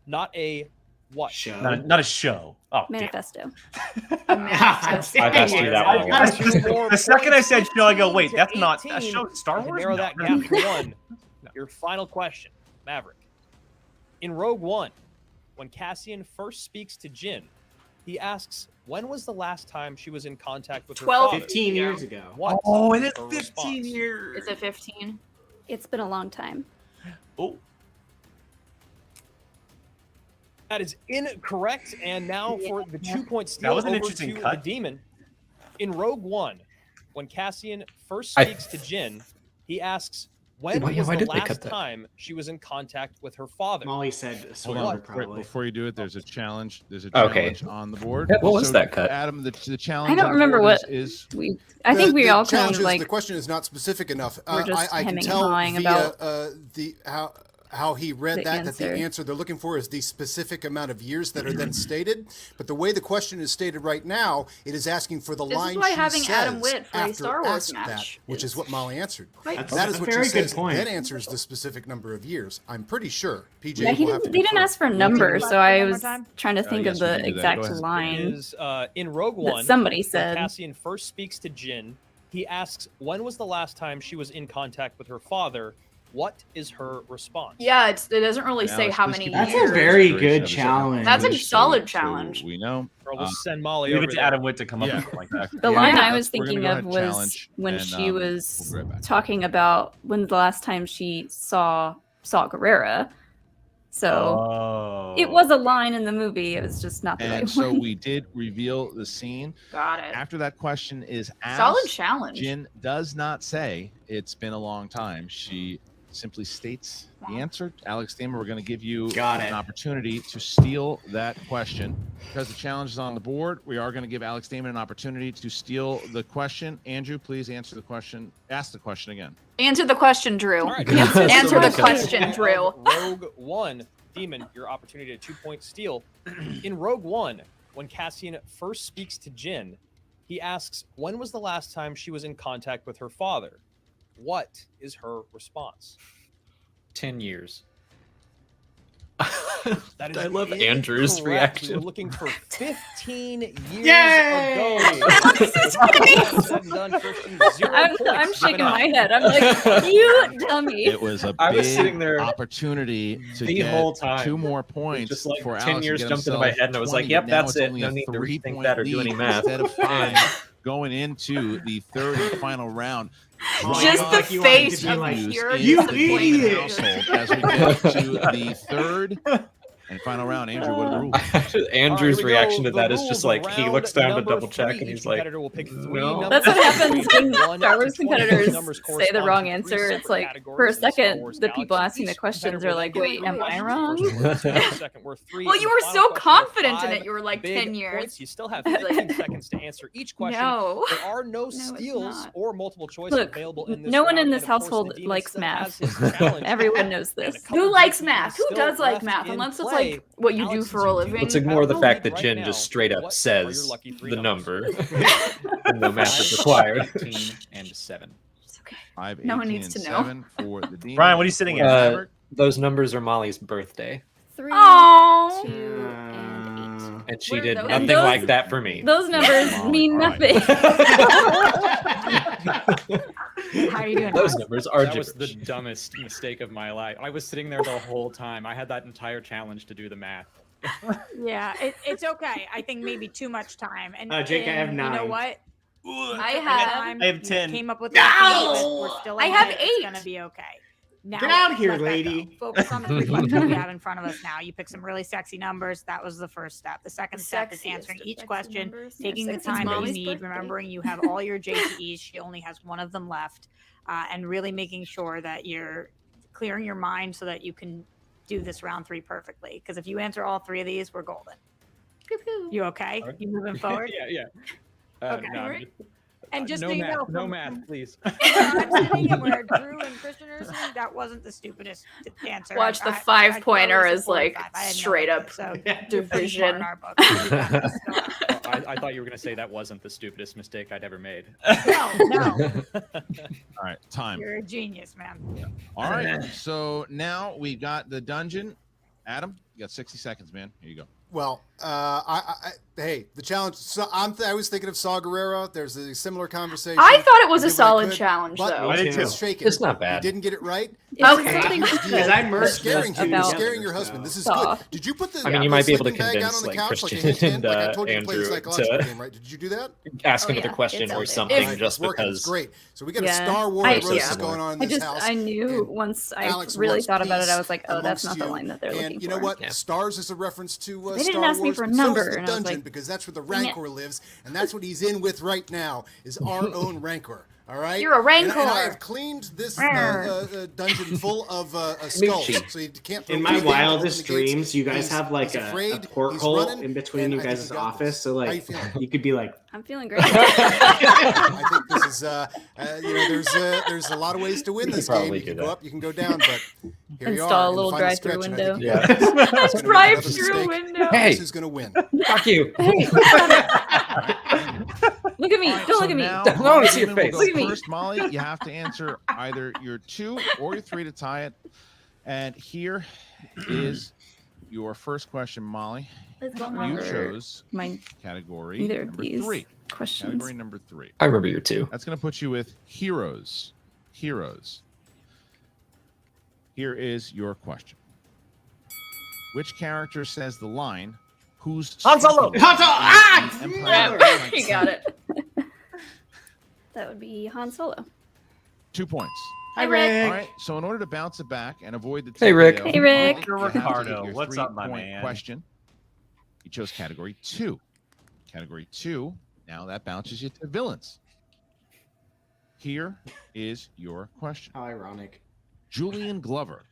not a What? Show. Not a show. Oh, Manifesto. I passed you that one. The second I said show, I go, wait, that's not a 18. show. Star You can Wars. narrow No. that gap to one. Your final question, Maverick. In Rogue One, when Cassian first speaks to Jyn, he asks, when was the last time she was in contact with her 12. father? 15 years ago. What? Oh, it is is her 15 response? years. Is it 15? It's been a long time. Oh, That is incorrect. And now for the 2-point steal That was an over interesting to cut. the demon. In Rogue One, when Cassian first I- speaks to Jyn, he asks, when Why- was why the did they last cut that? time she was in contact with her father? Molly said Hold swear on, word, before, probably. before you do it, there's a challenge. There's a Okay. challenge on the board. Yeah, what was that cut? Adam, the challenge. I don't on the remember board what is we. I think we the all kind challenge of is like. the question is not specific enough. We're just I can hemming and tell hawing via about how he read the that the answer. answer they're looking for is the specific amount of years that are then stated. But the way the question is stated right now, it is asking for the This is line why she having says Adam Witt for a after Star Wars asked that, match which is what Molly answered. That's That is a what very she good says. point. Then answers the specific number of years. I'm pretty sure. PJ Yeah, will have to they didn't confirm. ask for a number, so I was trying to think yes, of we the can do that. exact Go ahead. line. Is in Rogue that One, somebody when said. Cassian first speaks to Jyn, he asks, when was the last time she was in contact with her father? What is her response? Yeah, it doesn't really Now, say how many That's years. a very Duration good of the challenge. That's a So- solid so challenge. we know. Or we'll send Molly leave over it to there. Adam Witt to come up Yeah. with something like that. The Yeah, line I that's- was we're gonna thinking go of ahead and was challenge, when and, she we'll was be right back. talking about when's the last time she saw Guerrera. So Oh. it was a line in the movie. It was just not the And right so one. we did reveal the scene. Got it. After that question is asked, Solid challenge. Jyn does not say it's been a long time. She simply states the answer. Alex Damer, we're going to give you an opportunity to steal that question. Because the challenge is on the board, we are going to give Alex Damer an opportunity to steal the question. Andrew, please answer the question. Ask the question again. Answer the question, Drew. All right. Answer the question, Drew. Rogue One, Demon, your opportunity to 2-point steal. In Rogue One, when Cassian first speaks to Jyn, he asks, when was the last time she was in contact with her father? What is her response? 10 years. That is I love Andrew's incorrect. We reaction. were looking for 15 years Yay! ago. I'm shaking my head. I'm like, you dummy. It was a I big was sitting there opportunity to the get whole time. 2 more points. Just like for 10 Alex to years get jumped into my himself head, and I was like, 20, yep, but now that's it's it. only No a need to 3-point rethink that or do any lead math. Instead of 5 And- going into the third and final round. Just Oh, the like you wanted face to be of like, pure "You disappointment. idiot." Household as we get to the third and final round. Andrew, what are the rules? Andrew's All right, here we reaction go. to The that is rules just of like he round looks down to number double check 3. and he's Each like, competitor will pick 3 no. numbers. That's what happens when One Star to Wars 20. competitors Numbers say the correspond wrong to 3 answer. It's separate like, categories for a in Star second, Wars the people galaxy. asking the Each questions competitor are will like, then wait, get am 1 I question. wrong? First word 2, second word 3. Well, and you the were final so question confident in 5 it. You were like big 10 years. points. You still have 15 seconds to answer each question. No. There are no it's steals not. or multiple choice Look, available in this no one round, in and this of course, the household demon likes still math. has his challenge. Everyone knows And a this. couple Who likes JTs math? Who still does like left math? in Unless it's play. like what you do Alex, for a since you living. Let's ignore the fact that right Jyn now, just straight up what are your says lucky 3 the numbers? number. And no math is required. 15 and 7. It's okay. 5, No one 18, needs and to know. 7 for the demon. Brian, what are you sitting at? Maverick? Those numbers are Molly's birthday, 3, Aww. 2, and 8. and she What are did those? nothing And those- like that for me. Those numbers Molly, mean all right. nothing. How are you doing? Those numbers are That was the gibberish. dumbest mistake of my life. I was sitting there the whole time. I had that entire challenge to do the math. Yeah, it's okay. I think maybe too much time. And Jake, I have and You know 9. what? I Every have- time I have you 10. Came up with No! we're still I have ahead, It's 8. gonna be okay. Now, Get out of here, let that lady. go. Focus on the 3 questions we have in front of us now. You pick some really sexy numbers. That was the first step. The second step is Sexiest answering of each sexy question, numbers. taking the Sexy time that you Molly's need, birthday. remembering you have all your JTEs. She only has one of them left, and really making sure that you're clearing your mind so that you can do this round 3 perfectly. Because if you answer all 3 of these, we're golden. Pew, pew. You okay? You moving forward? Yeah. Okay. No, Right. And just no so you math, know, no from- math, please. I'm sitting and where Drew and Christian are sitting, that wasn't the stupidest answer. Watch the I 5-pointer thought it was a as like 45. I had no straight idea, up so division. in our book. I thought you were going to say that wasn't the stupidest mistake I'd ever made. No, All right, time. you're a genius, man. All right, so now we got the dungeon. Adam, you got 60 seconds, man. Here you go. Well, hey, the challenge. So I was thinking of Saw Gerrera. There's a similar conversation. I thought it was I a did what I solid could, challenge, but though. I did too. it's shaken. It's not bad. You didn't get it right. Okay. Because I merged Scaring those two him, together, scaring your so. husband. This is Saw. good. Did you put the? I mean, you might be able to sleeping bag out convince on the like couch Christian like a hint, and like I told you to play the Andrew psychological to game, right? Did you do that? ask Oh, another yeah, question it's or out there. something It's just working. because. It's great. So we got a Yeah. Star Wars I- roast yeah. going on in I this just house. I knew and once I Alex really wants thought about it, I peace was like, oh, that's not amongst the you. line that they're looking And for. you know what? Stars is a reference to They didn't Star ask me Wars, for a but so is number, the and I was dungeon like, because that's where the dang it. Rancor lives, and that's what he's in with right now. Is our own Rancor. All right. You're a Rancor. And I have cleaned this dungeon full of skulls, so you can't. Throw In my anything wildest open the gates. dreams, you guys He's- have like he's a afraid, he's porthole running, in between and you I think guys' he got office, this. so How you like feeling? you could be like, I'm feeling great. I think this is, there's a lot of ways to win this game. probably You can do go that. up, you can go down, but here you Install are. a in the little final drive-through stretch, and I think window. it's gonna be another Drive-through mistake. window. Hey. This is going to win. Fuck you. Look at me! Don't look at me! Now, I wanna see your Damon will face. go Look at me. First, Molly, you have to answer either your 2 or your 3 to tie it. And here is your first question, Molly. I don't You remember chose my category either of number these 3. questions. Category number 3. I remember your 2. That's going to put you with heroes. Heroes. Here is your question. Which character says the line, who's Han Solo! speaking Han Solo! Ah! in Empire Yeah, Strikes you got it. That would be Han Solo. 2 points. "Hi, All Rick." right. So in order to bounce it back and avoid the Hey, Rick. TKO, Hey, Rick. you have to get Ricardo, your what's up, my 3-point man? question. You chose category 2. Category 2. Now that bounces you to villains. Here is your question. How ironic. Julian Glover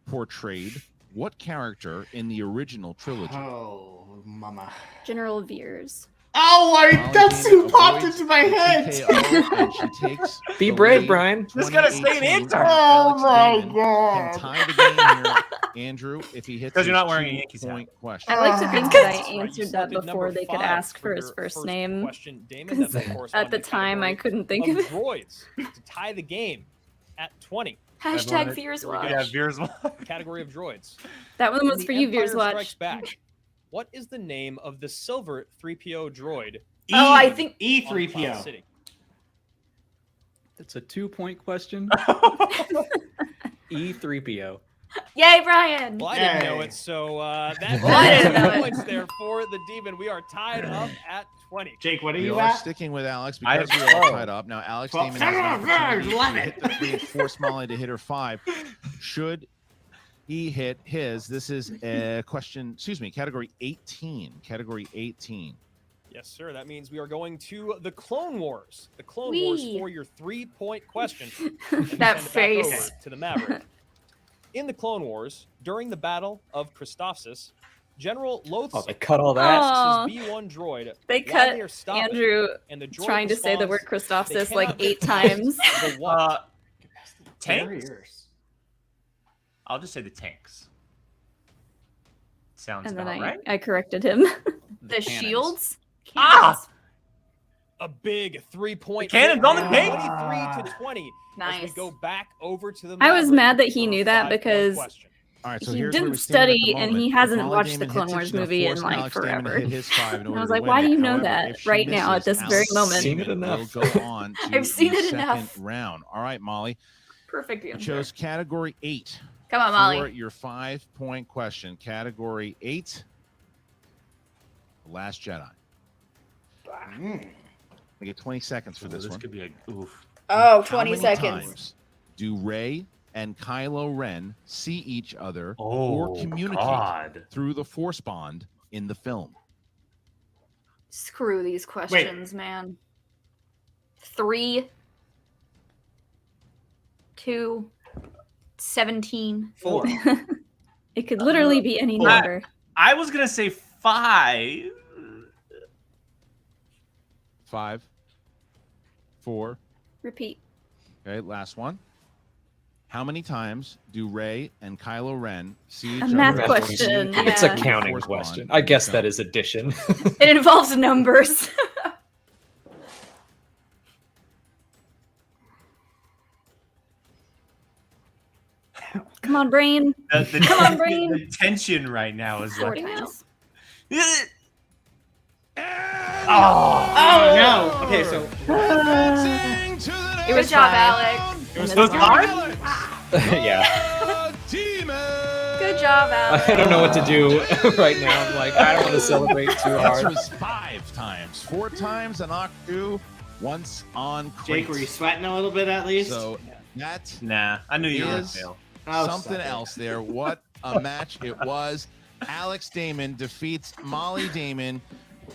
portrayed what character in the original trilogy? Oh, mama. General Veers. Oh, Molly that's Damon who popped avoids into my the head. TKO, and she takes Be the brave, lead, Brian. This gotta stay an 2018. answer. Oh Alex my Damon God. Can tie the game here, Andrew, if he hits 'Cause you're his not wearing a Yankees hat. 2-point question. I like to think Because- that I Right, you answered that selected before number they could 5 ask for your his first name. Question, Damon. That's, of course, At on the time, I category couldn't think of it. droids to tie the game at 20. Hashtag Fears Watch. Yeah, Veers. Category of droids. That one In was The for you, Empire Veers Watch. Strikes Back. What is the name of the silver 3PO droid? Oh, I think on Cloud E3PO. City? That's a 2-point question. E3PO. Yay, Brian. Well, I didn't know Yay. it, so that Well, I didn't know it. points there for the demon. We are tied up at 20. Jake, what are We you are at? sticking with Alex I because have we're all 12. tied up. Now, Alex 12. Damon has an opportunity to 11. hit the 3 and force Molly to hit her 5. Should he hit his, this is a question, category 18. Category 18. Yes, sir. That means we are going to the Clone Wars. The Clone Whee! Wars for your 3-point question. And we That send it back over face. to the Maverick. In the Clone Wars, during the Battle of Christophsis, General Loth's Oh, they cut all that. Aw. B1 droid. They while cut they are stopping, Andrew and the droid trying to say the word responds, Christophsis they like cannot 8 get past times. The what? Tanks. Barriers. I'll just say the tanks. Sounds And then about right. I corrected him. The cannons. shields? Ah! A big 3-point. The cannon's on the tank? 23 to 20. As Nice. we go back over to the I was Maverick mad that he for a knew that 5-point because question. All right, so he here's where didn't we stand at the study and moment. he If hasn't Molly watched the Damon Clone hits it, Wars she's gonna movie in force like Alex Damon to forever. hit his 5 in And I order was to like, win why do it. you know However, that if she right now at misses, this very Alex moment? Seen it Damon enough. will go on to I've seen the it second enough. round. All right, Molly. Perfect You answer. chose category 8. Come on, For Molly. your 5-point question. Category 8. The Last Jedi. I get 20 seconds for this This one. could be a oof. Oh, How 20 many seconds. times do Rey and Kylo Ren see each other Oh, or communicate God. through the Force bond in the film? Screw these questions, man. 3, 2, 17. 4. It could literally be any Four. number. I was gonna say 5. 5, 4. Repeat. Okay, last one. How many times do Rey and Kylo Ren see each A other? math or question, communicate It's a yeah. through the counting Force question. bond I in guess the that film? is addition. It involves numbers. Come on, brain. The Come on, brain. The tension right now is like 40 now. Oh no. Okay, so Good job, Alex. It was so time? Yeah. Good job, Alex. I don't know what to do right now. I'm like, I don't want to celebrate too This hard. was 5 times. 4 times on Octu, once on Crate. Jake, were you sweating a little bit at least? So that Nah, I knew you were gonna is fail. something else there. What a match it was. Alex Damon defeats Mollie Damon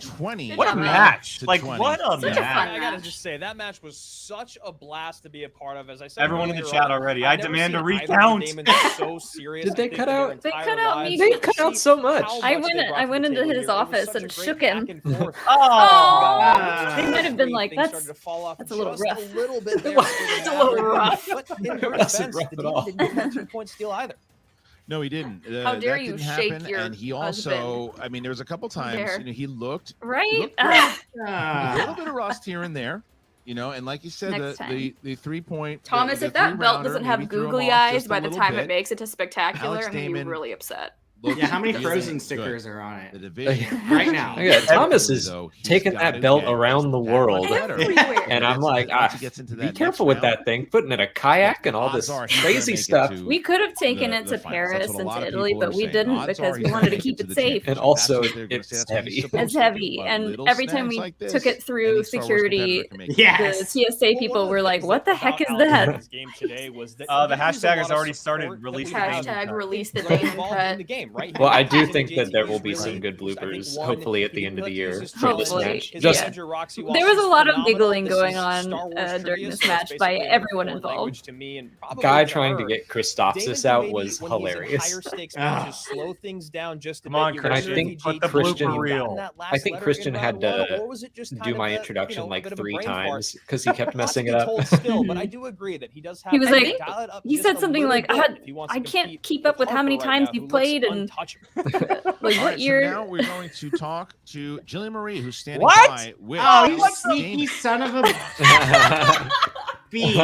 20. What a match! to Like 20. what a Such a match! fun I gotta match. just say that match was such a blast to be a part of. As I said, Everyone in the earlier chat on, already. I've I never demand a seen either recount. Damon so serious. Did they I think, cut in their out- They entire cut out lives. me. They cut out so much. How I much went. they brought I to went the into table his here. It was office such a and great shook him. back and forth. Oh, He might have been like, Things "That's started to fall off that's a little just rough." A little bit there. It's a little rough. But in their It wasn't defense, rough the at Demon all. didn't get that 2-point steal either. No, he didn't. How dare that you didn't shake happen. your And he also, I mean, there was a couple times, dare. he looked Right? He looked great. a Ah. little bit of rust here and there, and like you said, Next the 3-point. Thomas, the if that belt three-rounder doesn't have maybe threw him googly off eyes just a by the little time bit. it makes it to spectacular, Alex I'm gonna be Damon really upset. looked Yeah, how many really Frozen good. stickers are on The it? division Right now. Yeah, Thomas is Though, he's taking gotta that belt get around the that world. much better. Everywhere. And I'm like, Once he gets into be that careful next with round, that thing, putting it in a kayak and all odds this are he's gonna crazy make it stuff. to We could have taken it the to finals. That's Paris what a and lot to of Italy, people are but we saying. didn't Odds because are we he's wanted to gonna keep get it to the safe. championship. And also, That's what they're gonna say. it's That's what he's heavy. supposed It's to heavy, do. and Little every time snags we like this, took it through any Star Wars security, competitor can make it. Yes. the TSA people were like, "What the heck is that?" Game today was that the he used a hashtag lot has of already support started. that we Release the have Damon Hashtag cut. release the like, Damon involved in cut. the game, right? Well, I do He think that there will be really- some good I think bloopers, one, hopefully at the he end of the put- year uses for this Hopefully, match. his Just manager, Roxy There Walsh, was a is lot of phenomenal. giggling This going is on Star Wars during trivia, this so it's match by basically a everyone foreign involved. language to me and probably guy to trying to her. get Damon Christophsis can out maybe, was when he's in hilarious. higher stakes Ah. matches, slow things down just a Come bit. on, You And I guys Christian, think put the Christian- blooper reel. I think Christian had to do my introduction like 3 times because he kept messing it up. Still, but I do agree that he does have He was to like, dial it up he just said a something little like, bit if he wants "I to can't compete keep with up with how Harper many right times now, you who looks played," and untouchable. like, All what right, year? So now we're going to talk to Jillian Marie, who's standing What? by with Oh, you Alex sneaky Damon. son of a bee.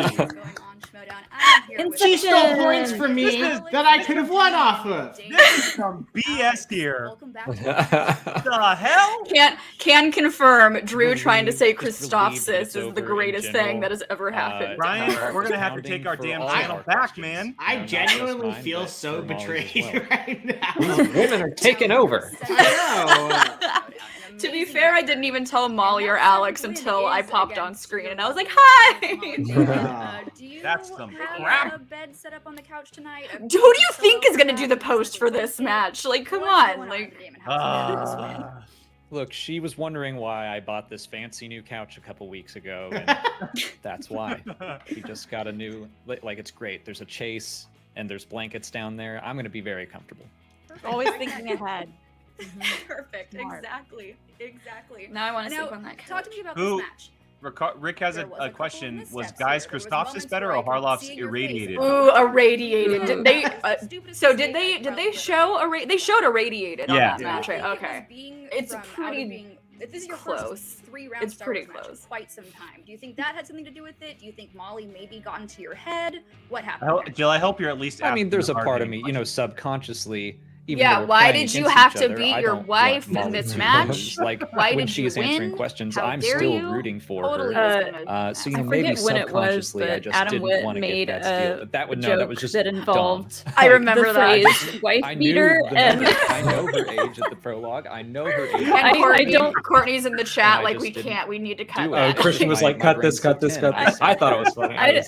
She stole points from me that I could have won off of. This is some BS here. The hell? Can confirm. Drew Relieved- trying to say just relieved that Christophsis it's is over the in greatest thing general. that has ever happened. Ryan, Ryan, we're gonna have to take our damn channel back, man. I genuinely feel so betrayed right now. Women are taking over. I know. To be fair, I didn't even tell Molly or Alex until I popped on screen, and I was like, "Hi." That's some have crap. a bed set up on the couch tonight? Who do you think is gonna do the post for this match? Like, come on, like. Look, she was wondering why I bought this fancy new couch a couple weeks ago, and that's why. She just got a new, like, it's great. There's a chase, and there's blankets down there. I'm going to be very comfortable. Always thinking ahead. Perfect. Smart. Exactly. Now I want to sleep on that couch. Talk to me about Who? this match. Rick has a question. Was Guy's Christophsis better or Harloff's irradiated? Ooh, irradiated. Did they? So did they show they showed irradiated on Yeah. that match? Right? Okay. It's pretty If this is your close. first 3-round It's Star pretty Wars match in close. quite some time. Do you think that had something to do with it? Do you think Molly maybe got into your head? What I happened? hope, Jill, I hope you're at least. I mean, asking there's the a part of hard-hitting me, subconsciously. Even Yeah, though we're why playing did you against have each to other, beat I your don't wife want in Molly this to match? lose. Like, Why when did she you is answering win? questions, How I'm dare still you? rooting for Totally her. was So, I maybe forget when it was, subconsciously, I but just Adam didn't Witt want to made get that steal. But that would no, that was joke just that involved. I remember the that. phrase "wife I beater," knew the and number. I know her age at the prologue. I know her age. And I Courtney, don't- Courtney's in the chat I like just we didn't can't. We need to cut do it. that. Christian was like, cut this, cut this, cut this. I thought it was funny. I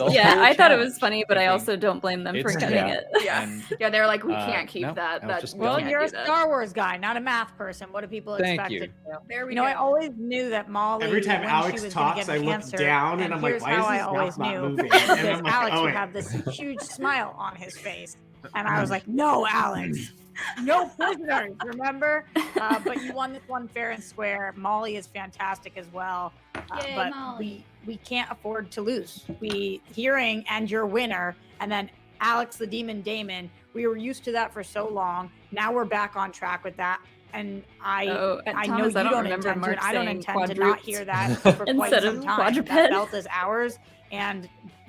thought it was funny, but I also don't blame them for It's- cutting yeah. it. Yeah, they're like, we Uh, can't keep no, that. I was That just we Well, can't you're a do that. Star Wars guy, not a math person. What do people Thank expect you. to do? There we You know, go. I always knew that Molly. Every time when Alex she was talks, gonna I get look cancer, down and I'm like, here's why is how his I mouth always not knew. moving? Because And I'm like, Alex oh, would wait. have this huge smile on his face, and I was like, "No, Alex, no prisoners." Remember? But you won this one fair and square. Molly is fantastic as well, Yay, but Molly. we can't afford to lose. We hearing and your winner, and then Alex the Demon Damon. We were used to that for so long. Now we're back on track with that. And I know Thomas, you I don't don't remember intend to, Mark and I don't saying intend to not quadruped hear that for quite instead some of time. quadruped. That belt is ours, and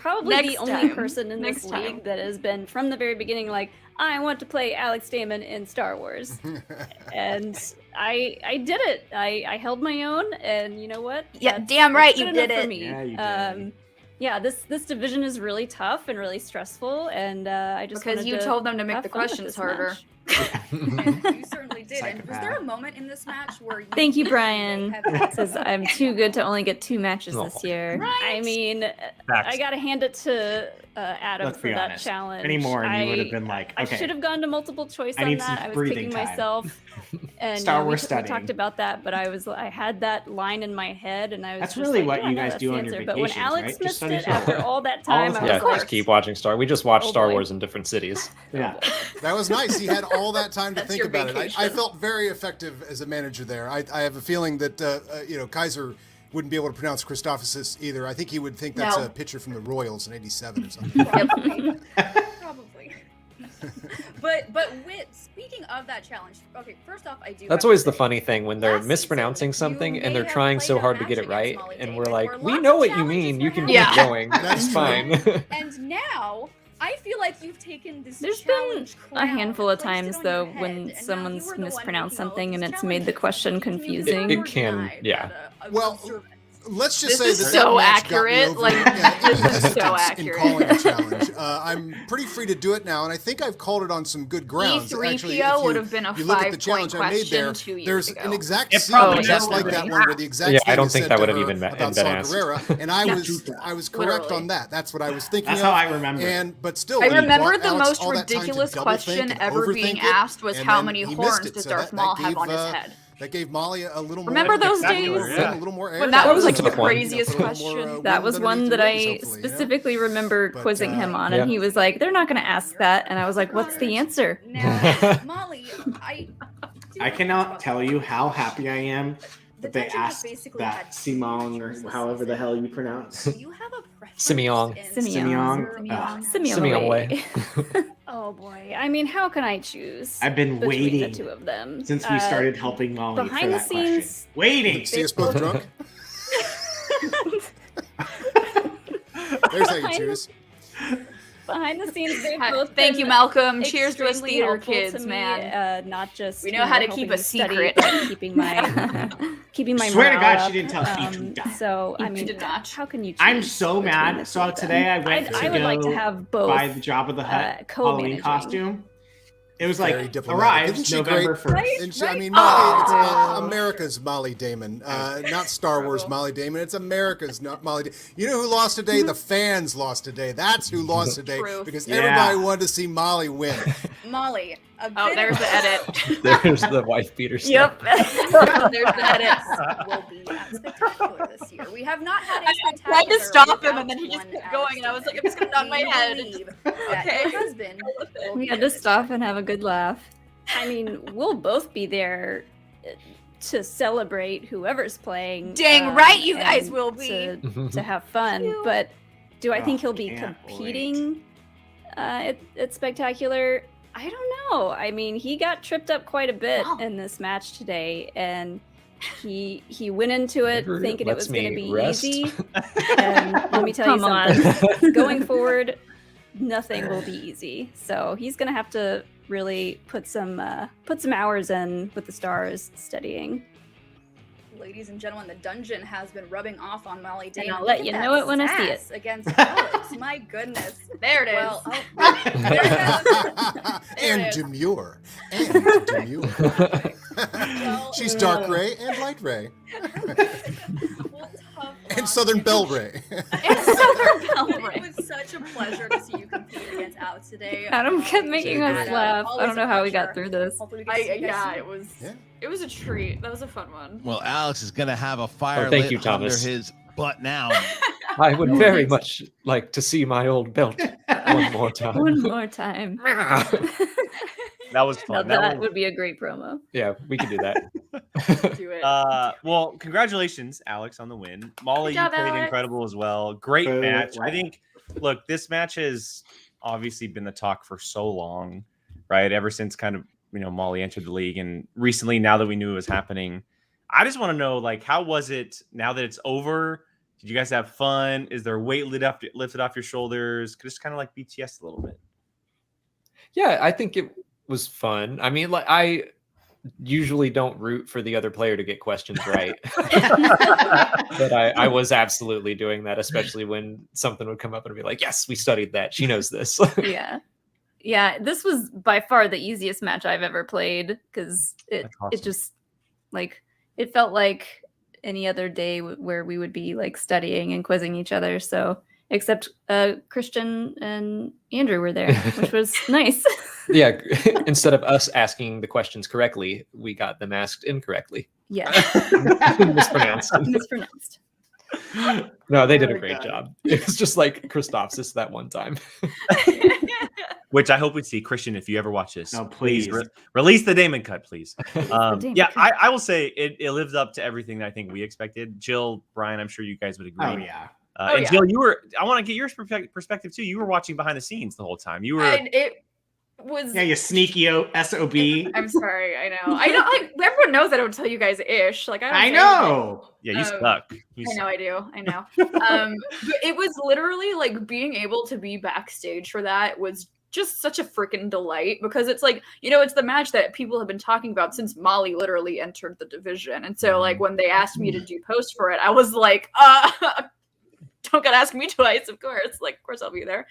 probably Next the only time. person in this Next time. league that has been from the very beginning like, I want to play Alex Damon in Star Wars. And I did it. I held my own, and you know what? Yeah, That's damn right good you enough did for it. me. Yeah, you did. Yeah, this division is really tough and really stressful, and I just because wanted you to told them to make have the fun with questions this harder. match. You certainly did. And was there a moment in this match where you Thank you, may Brian. have had Says I'm too good to only get 2 matches Oh. this year. Right. I mean, Facts. I gotta hand it to Adam Let's for be that honest. challenge. Any more, and you would have been like, I okay. should have gone to multiple choice I on need that. some I was breathing kicking time. myself. And Star you know, Wars we studying. talked about that, but I had that line in my head, and I was That's just really like, what yeah, you no, guys that's do the on your answer. But when vacations, Alex right? Just missed study it Star after Wars. all that All time, the I time. was Yeah, like, just keep watching Star. We just watched Oh, Star boy. Wars in different cities. Yeah. That was nice. He had all that time to That's think your about it. I vacation. felt very effective as a manager there. I have a feeling that Kaiser wouldn't be able to pronounce Christophersis either. I think he would think that's No. a pitcher from the Royals in '87 or something. Probably. Probably. But Wit, speaking of that challenge, okay, first off, I do. That's have always to the say, funny thing when they're last season, mispronouncing you something may and they're have trying so played a hard to match get it against right, Mollie and Damon we're where like, we lots know of what you challenges mean. were You can happening. keep going. That's It's fine. And now I feel like you've taken this There's been challenge a crown handful of and placed it times on though your head, when and now someone's you are the one mispronounced making all of something and these it's made the challenges. question Can you confusing. It can, deny yeah. that Well, observance? let's just This say is that so match got me accurate, over like, any this is so hesitance accurate. in calling a challenge. I'm pretty free to do it now, and I think I've called it on some good grounds. E3PO Actually, if would have been a you look at the 5-point challenge I made there, question 2 years there's ago. an exact It scene probably just never like that would one where the exact Yeah, thing I don't is think said that to would have her even been about Saw asked. Gerrera, and I was correct Literally. on that. That's what I was thinking That's of. how I remember it. But still, I when you remember brought the Alex most all that time to ridiculous double question think and ever being overthink it, asked was and how then many he missed horns it. does So Darth that Maul have gave, on his head? That gave Molly a little more. Remember those spectacular days? win, a little more air. When that was like the tough one. craziest Put a little more, question. That wind was one underneath that your I wings, hopefully, you know? specifically remember But, quizzing him on, yeah. and he was like, "They're not going to ask that," and I was like, "What's the answer?" Now, Molly, I cannot tell you how happy I am The that they dungeon has asked basically that had Simong or choices however the this hell you pronounce. Do you have a preference? Simeon. in Simeon. Simeon way. Oh boy! I mean, how can I choose? I've been between waiting the two of them since we started helping Molly for behind the that question. scenes. Waiting. See us both drunk? There's how you choose. Behind the scenes, they've Hi- both Thank been you, Malcolm. Cheers to us extremely theater helpful to kids, me, man. Not just We know you how to helping keep a me study, secret. but keeping my keeping my Swear to morale God, up. she didn't tell us you died. So I You mean, did not. how can you? Choose I'm so between mad. the So two of them? today I went I to would like to go have both. buy the Jabba the Hutt Halloween co-managing. costume. It was Very like diplomatic. Isn't arrives she November great? 1st. And she, I mean, Oh. it's America's Mollie Damon, not Star Wars Mollie Damon. It's America's not Mollie Damon. You know who lost today? The fans lost today. That's who lost today Truth. because Yeah. everybody wanted to see Mollie win. Molly, a Oh, bit there's of the edit. There's the wife beater stuff. Yep. There's the edit. will be spectacular this year. We have not had a I spectacular. tried to stop him, without and then he just one kept going, and I was like, Alex I'm just gonna nod my We head. believe that Okay. your husband will We be had there to this stop and have a good laugh. I mean, we'll both be there to celebrate whoever's playing. Dang right you and guys will be. to have fun. But do I think Oh, he'll be can't competing at Spectacular? I don't know. I mean, he got tripped up quite a bit in this match today, and he went into it Never thinking it lets was going to me be rest. easy. And let me tell you something. Going forward, nothing will be easy. So he's going to have to really put some hours in with the stars studying. Ladies and gentlemen, the dungeon has been rubbing off on Mollie Damon. I'll let Look you at know that it when I see it. sass Against Alex, my goodness. There it is. Well, there it is. And demure. And demure. Well, She's dark ray and light ray. well, tough And luck. Southern Bell Ray. It's Southern Bell It Ray. was such a pleasure to see you compete against Alex today. Adam kept making us great. laugh. I Always don't know a how we pleasure. got through this. Hopefully we can see you guys Yeah, soon. it was a treat. That was a fun one. Well, Alex is gonna have a fire thank lit you, under Thomas. his butt now. I would very much like to see my old belt one more time. One more time. That was Now fun. that was- would be a great promo. Yeah, we can do that. Do it. Well, congratulations, Alex, on the win. Molly, Good job, you played Alex. incredible as well. Great Boo. match. I think, look, this match has obviously been the talk for so long, right? Ever since kind of, Molly entered the league. And recently, now that we knew it was happening, I just want to know, like, how was it now that it's over? Did you guys have fun? Is there a weight lifted off your shoulders? Just kind of like BTS a little bit. Yeah, I think it was fun. I mean, like I usually don't root for the other player to get questions right. But I was absolutely doing that, especially when something would come up and be like, yes, we studied that. She knows this. Yeah, this was by far the easiest match I've ever played because it just like it felt like any other day where we would be like studying and quizzing each other. So except Christian and Andrew were there, which was nice. Yeah, instead of us asking the questions correctly, we got them asked incorrectly. Yeah. Mispronounced. No, they did a great job. It was just like Christoph's this that one time. Which I hope we see. Christian, if you ever watch this, please. Release the Damon cut, please. Damon Yeah, cut. I will say it lived up to everything that I think we expected. Jill, Brian, I'm sure you guys would agree. Oh yeah. And Jill, I want to get your perspective too. You were watching behind the scenes the whole time. You were. And it was. Yeah, you sneaky SOB. I'm sorry. I know. Like everyone knows I don't tell you guys ish. Like I know. Yeah, you suck. I know. I do. I know. But it was literally like being able to be backstage for that was just such a freaking delight because it's like, it's the match that people have been talking about since Mollie literally entered the division. And so like when they asked me to do post for it, I was like, don't gotta ask me twice, of course. Like, of course I'll be there.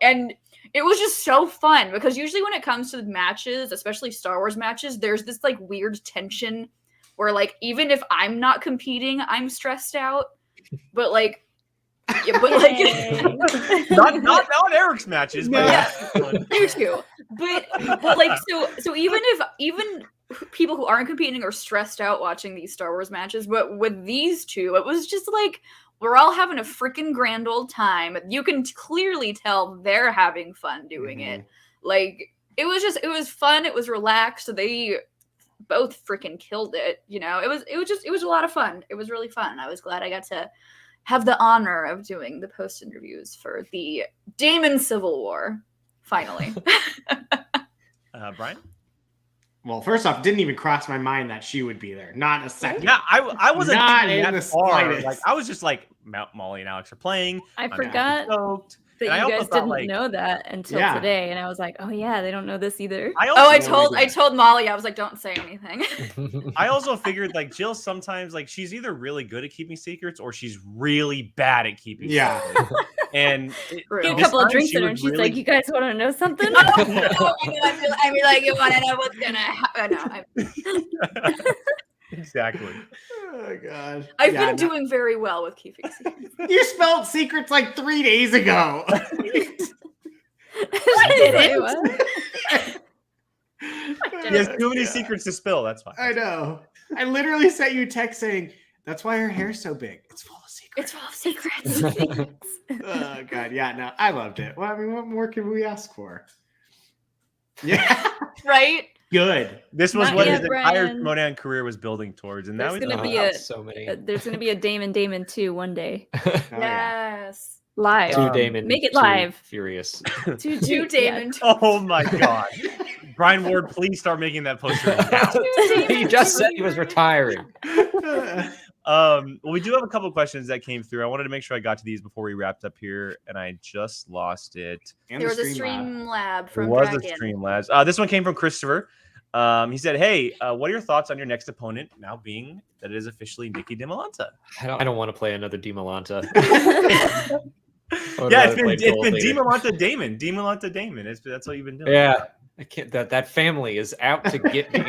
And it was just so fun because usually when it comes to matches, especially Star Wars matches, there's this like weird tension where like even if I'm not competing, I'm stressed out. But like not Eric's matches, but you too. But like so even people who aren't competing are stressed out watching these Star Wars matches, but with these two, it was just like we're all having a freaking grand old time. You can clearly tell they're having fun doing it. Like it was fun. It was relaxed. They both freaking killed it. It was a lot of fun. It was really fun. I was glad I got to have the honor of doing the post interviews for the Damon Civil War. Finally. Brian? Well, first off, didn't even cross my mind that she would be there. Not a second. Yeah, I wasn't Not thinking in that the far. slightest. Like I was just like, Mollie and Alex are playing. I forgot that you guys didn't know that until today, and I was like, "Oh yeah, they don't know this either." I told Mollie, I was like, "Don't say anything." I also figured like Jill sometimes like she's either really good at keeping secrets or she's really bad at keeping secrets. And get a couple of drinks in her, and she's like, "You guys want to know something?" I mean, like, you want to know what's gonna happen? No, exactly. Oh god. I've been doing very well with keeping secrets. You spelled secrets like 3 days ago. He has too many secrets to spill. That's fine. I know. I literally sent you a text saying, "That's why her hair's so big. It's full of secrets." It's full of secrets. Oh god, yeah, no, I loved it. Well, I mean, what more can we ask for? Yeah, right. Good. This was what his entire Brian. Schmoedown career was building towards, and now There's he's gonna be so many. there's gonna be a Damon 2 one day. Yes. Live. Two Damon. Make it two live. Furious. Two Damon. Oh my god. Brian Ward, please start making that poster now. He just said he was retiring. Well, we do have a couple of questions that came through. I wanted to make sure I got to these before we wrapped up here, and I just lost it. There was a stream lab from There was Dragon. a stream labs. This one came from Christopher. He said, "Hey, what are your thoughts on your next opponent now being that it is officially Nikki DiMolanta?" I don't want to play another DiMolanta. Yeah, it's been DiMolanta Damon. DiMolanta Damon. That's what you've been doing. Yeah, I can't. That family is out to get me.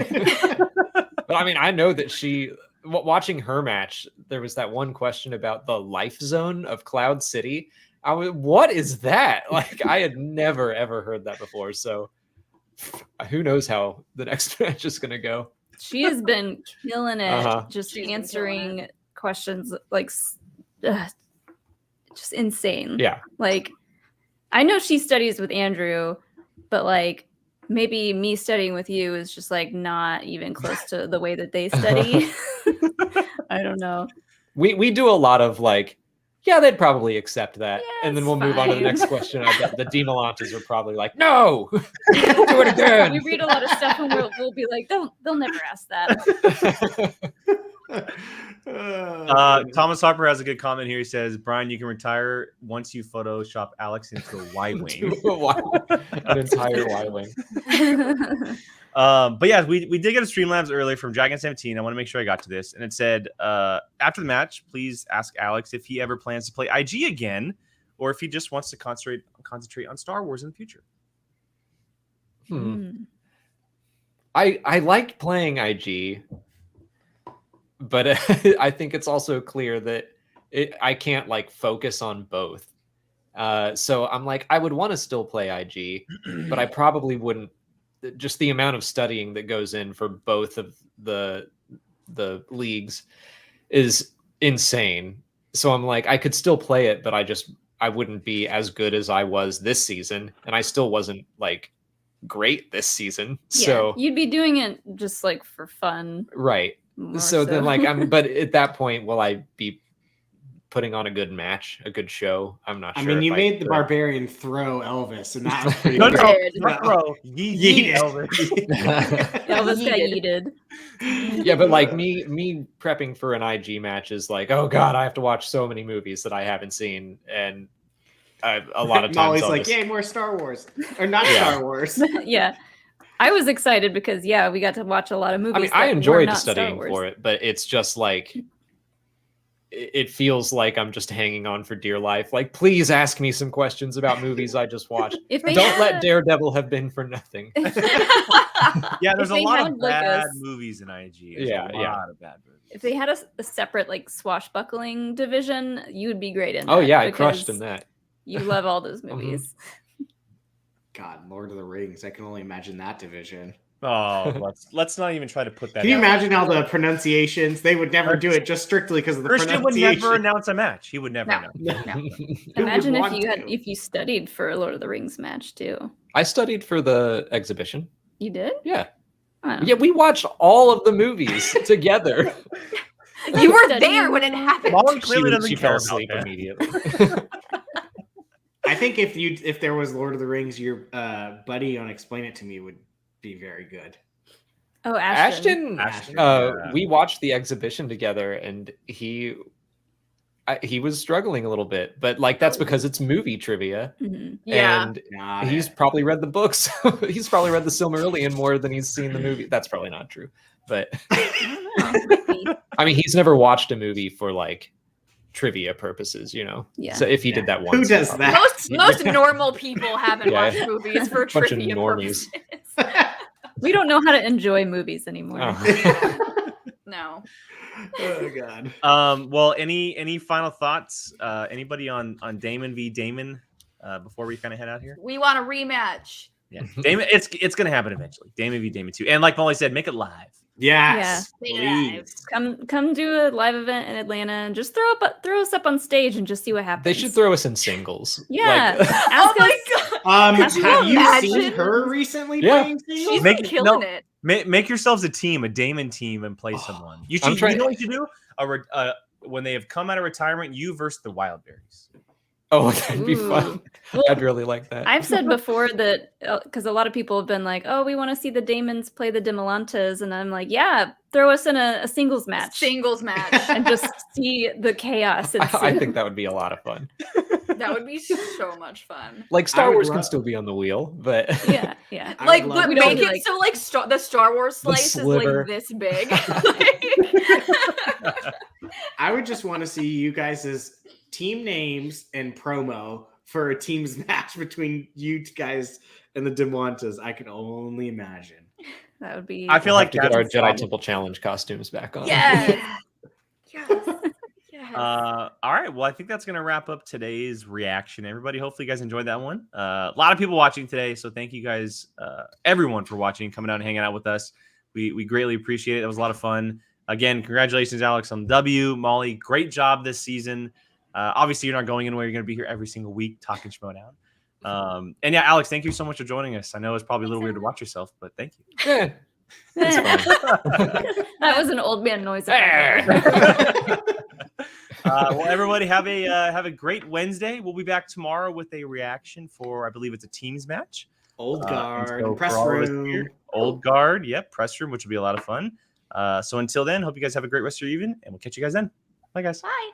But I mean, I know that she. Watching her match, there was that one question about the life zone of Cloud City. What is that? Like, I had never ever heard that before. So, who knows how the next match is going to go? She has been killing it, just She's been answering questions like just insane. Yeah. Like, I know she studies with Andrew, but like maybe me studying with you is just like not even close to the way that they study. I don't know. We do a lot of like, yeah, they'd probably accept that, and then we'll move on to the fine. next question. I bet the DiMolantas are probably like, no, do it again. We read a lot of stuff and we'll be like, they'll never ask that. Thomas Harper has a good comment here. He says, "Brian, you can retire once you Photoshop Alex into a Y wing." An entire Y wing. But yeah, we did get a Streamlabs earlier from Dragon17. I want to make sure I got to this. And it said, after the match, please ask Alex if he ever plans to play IG again, or if he just wants to concentrate on Star Wars in the future. I like playing IG, but I think it's also clear that I can't like focus on both. So I'm like, I would want to still play IG, but I probably wouldn't. Just the amount of studying that goes in for both of the leagues is insane. So I'm like, I could still play it, but I wouldn't be as good as I was this season, and I still wasn't like great this season. Yeah, so you'd be doing it just like for fun, right. So then like but at that point, will I be putting on a good match, a good show? I'm not sure. I mean, you made the could. barbarian throw Elvis, and that was pretty No, good. bro. Yeet Elvis. Elvis got yeeted. Yeah, but like me prepping for an IG match is like, oh god, I have to watch so many movies that I haven't seen, and a lot of times Molly's I'll like, just... yay, more Star Wars, or not Yeah. Star Wars. Yeah, I was excited because we got to watch a lot of movies. I mean, I enjoyed studying for it, but it's just like it feels like I'm just hanging on for dear life. Like, please ask me some questions about movies I just watched. If they Don't had let Daredevil have been for nothing. Yeah, there's If a they lot had, of like, bad movies in IG. There's Yeah, a yeah. lot of bad movies. If they had a separate like swashbuckling division, you would be great in. Oh that yeah, I crushed because in that. You love all those movies. God, Lord of the Rings. I can only imagine that division. Oh, let's not even try to put that. Can you out. imagine all the pronunciations? They would never do it just strictly because of the Christian would pronunciation. never announce a match. He would never No. announce. Imagine if want you to? if you studied for a Lord of the Rings match too. I studied for the exhibition. You did? Yeah. Oh. Yeah, we watched all of the movies together. You were there when it happened. Molly clearly doesn't she care fell about asleep that. immediately. I think if there was Lord of the Rings, your buddy on Explain It to Me would be very good. Oh, Ashton. We watched the exhibition together, and he was struggling a little bit, but like that's because it's movie trivia. Yeah. And he's probably read the books. He's probably read the Silmarillion more than he's seen the movie. That's probably not true, but I mean, he's never watched a movie for like trivia purposes, you know. Yeah. So if he did that once, Who does that? Most normal people haven't Yeah. watched movies for Bunch of trivia normies. purposes. We don't know how to enjoy movies anymore. Oh. No. Oh God. Well, any final thoughts? Anybody on Damon v Damon before we kind of head out here? We want a rematch. Yeah, Damon. It's gonna happen eventually. Damon v Damon 2, and like Molly said, make it live. Yes, Yeah. please. Come do a live event in Atlanta and just throw us up on stage and just see what happens. They should throw us in singles. Yeah. Like, Oh my god. Have you imagine? seen her recently Yeah. playing singles? She's Make- killing no. it. Make yourselves a team, a Damon team, and play someone. You should. You know what you should do? When they have come out of retirement, you versus the Wildberries. oh, that'd be fun. Ooh. Well, I'd really like that. I've said before that because a lot of people have been like, "Oh, we want to see the Damons play the Demolantes," and I'm like, "Yeah, throw us in a singles match Singles match. and just see the chaos." I think that would be a lot of fun. That would be so much fun. Like I Star would Wars love- can still be on the wheel, but yeah. I Like, would but love We don't make it like- so like the Star Wars slice is sliver. like this big. I would just want to see you guys' team names and promo for a team's match between you guys and the Demontas. I can only imagine. That would be. I feel we'll like have to get our that's Jedi probably- Temple Challenge costumes back on. Yes. Yes. Yes. All right. Well, I think that's going to wrap up today's reaction. Everybody, hopefully you guys enjoyed that one. A lot of people watching today. So thank you guys, everyone for watching, coming out and hanging out with us. We greatly appreciate it. It was a lot of fun. Again, congratulations, Alex, on the W. Molly, great job this season. Obviously, you're not going anywhere. You're going to be here every single week talking Schmoedown. And yeah, Alex, thank you so much for joining us. I know it's probably a little weird to watch yourself, but thank you. Yeah. It's fine. That was an old man noise. Well, everybody have a great Wednesday. We'll be back tomorrow with a reaction for, I believe it's a teams match. Old guard, so press for all of us room. here, old guard, yep, press room, which will be a lot of fun. So until then, hope you guys have a great rest of your evening, and we'll catch you guys then. Bye, guys. Bye.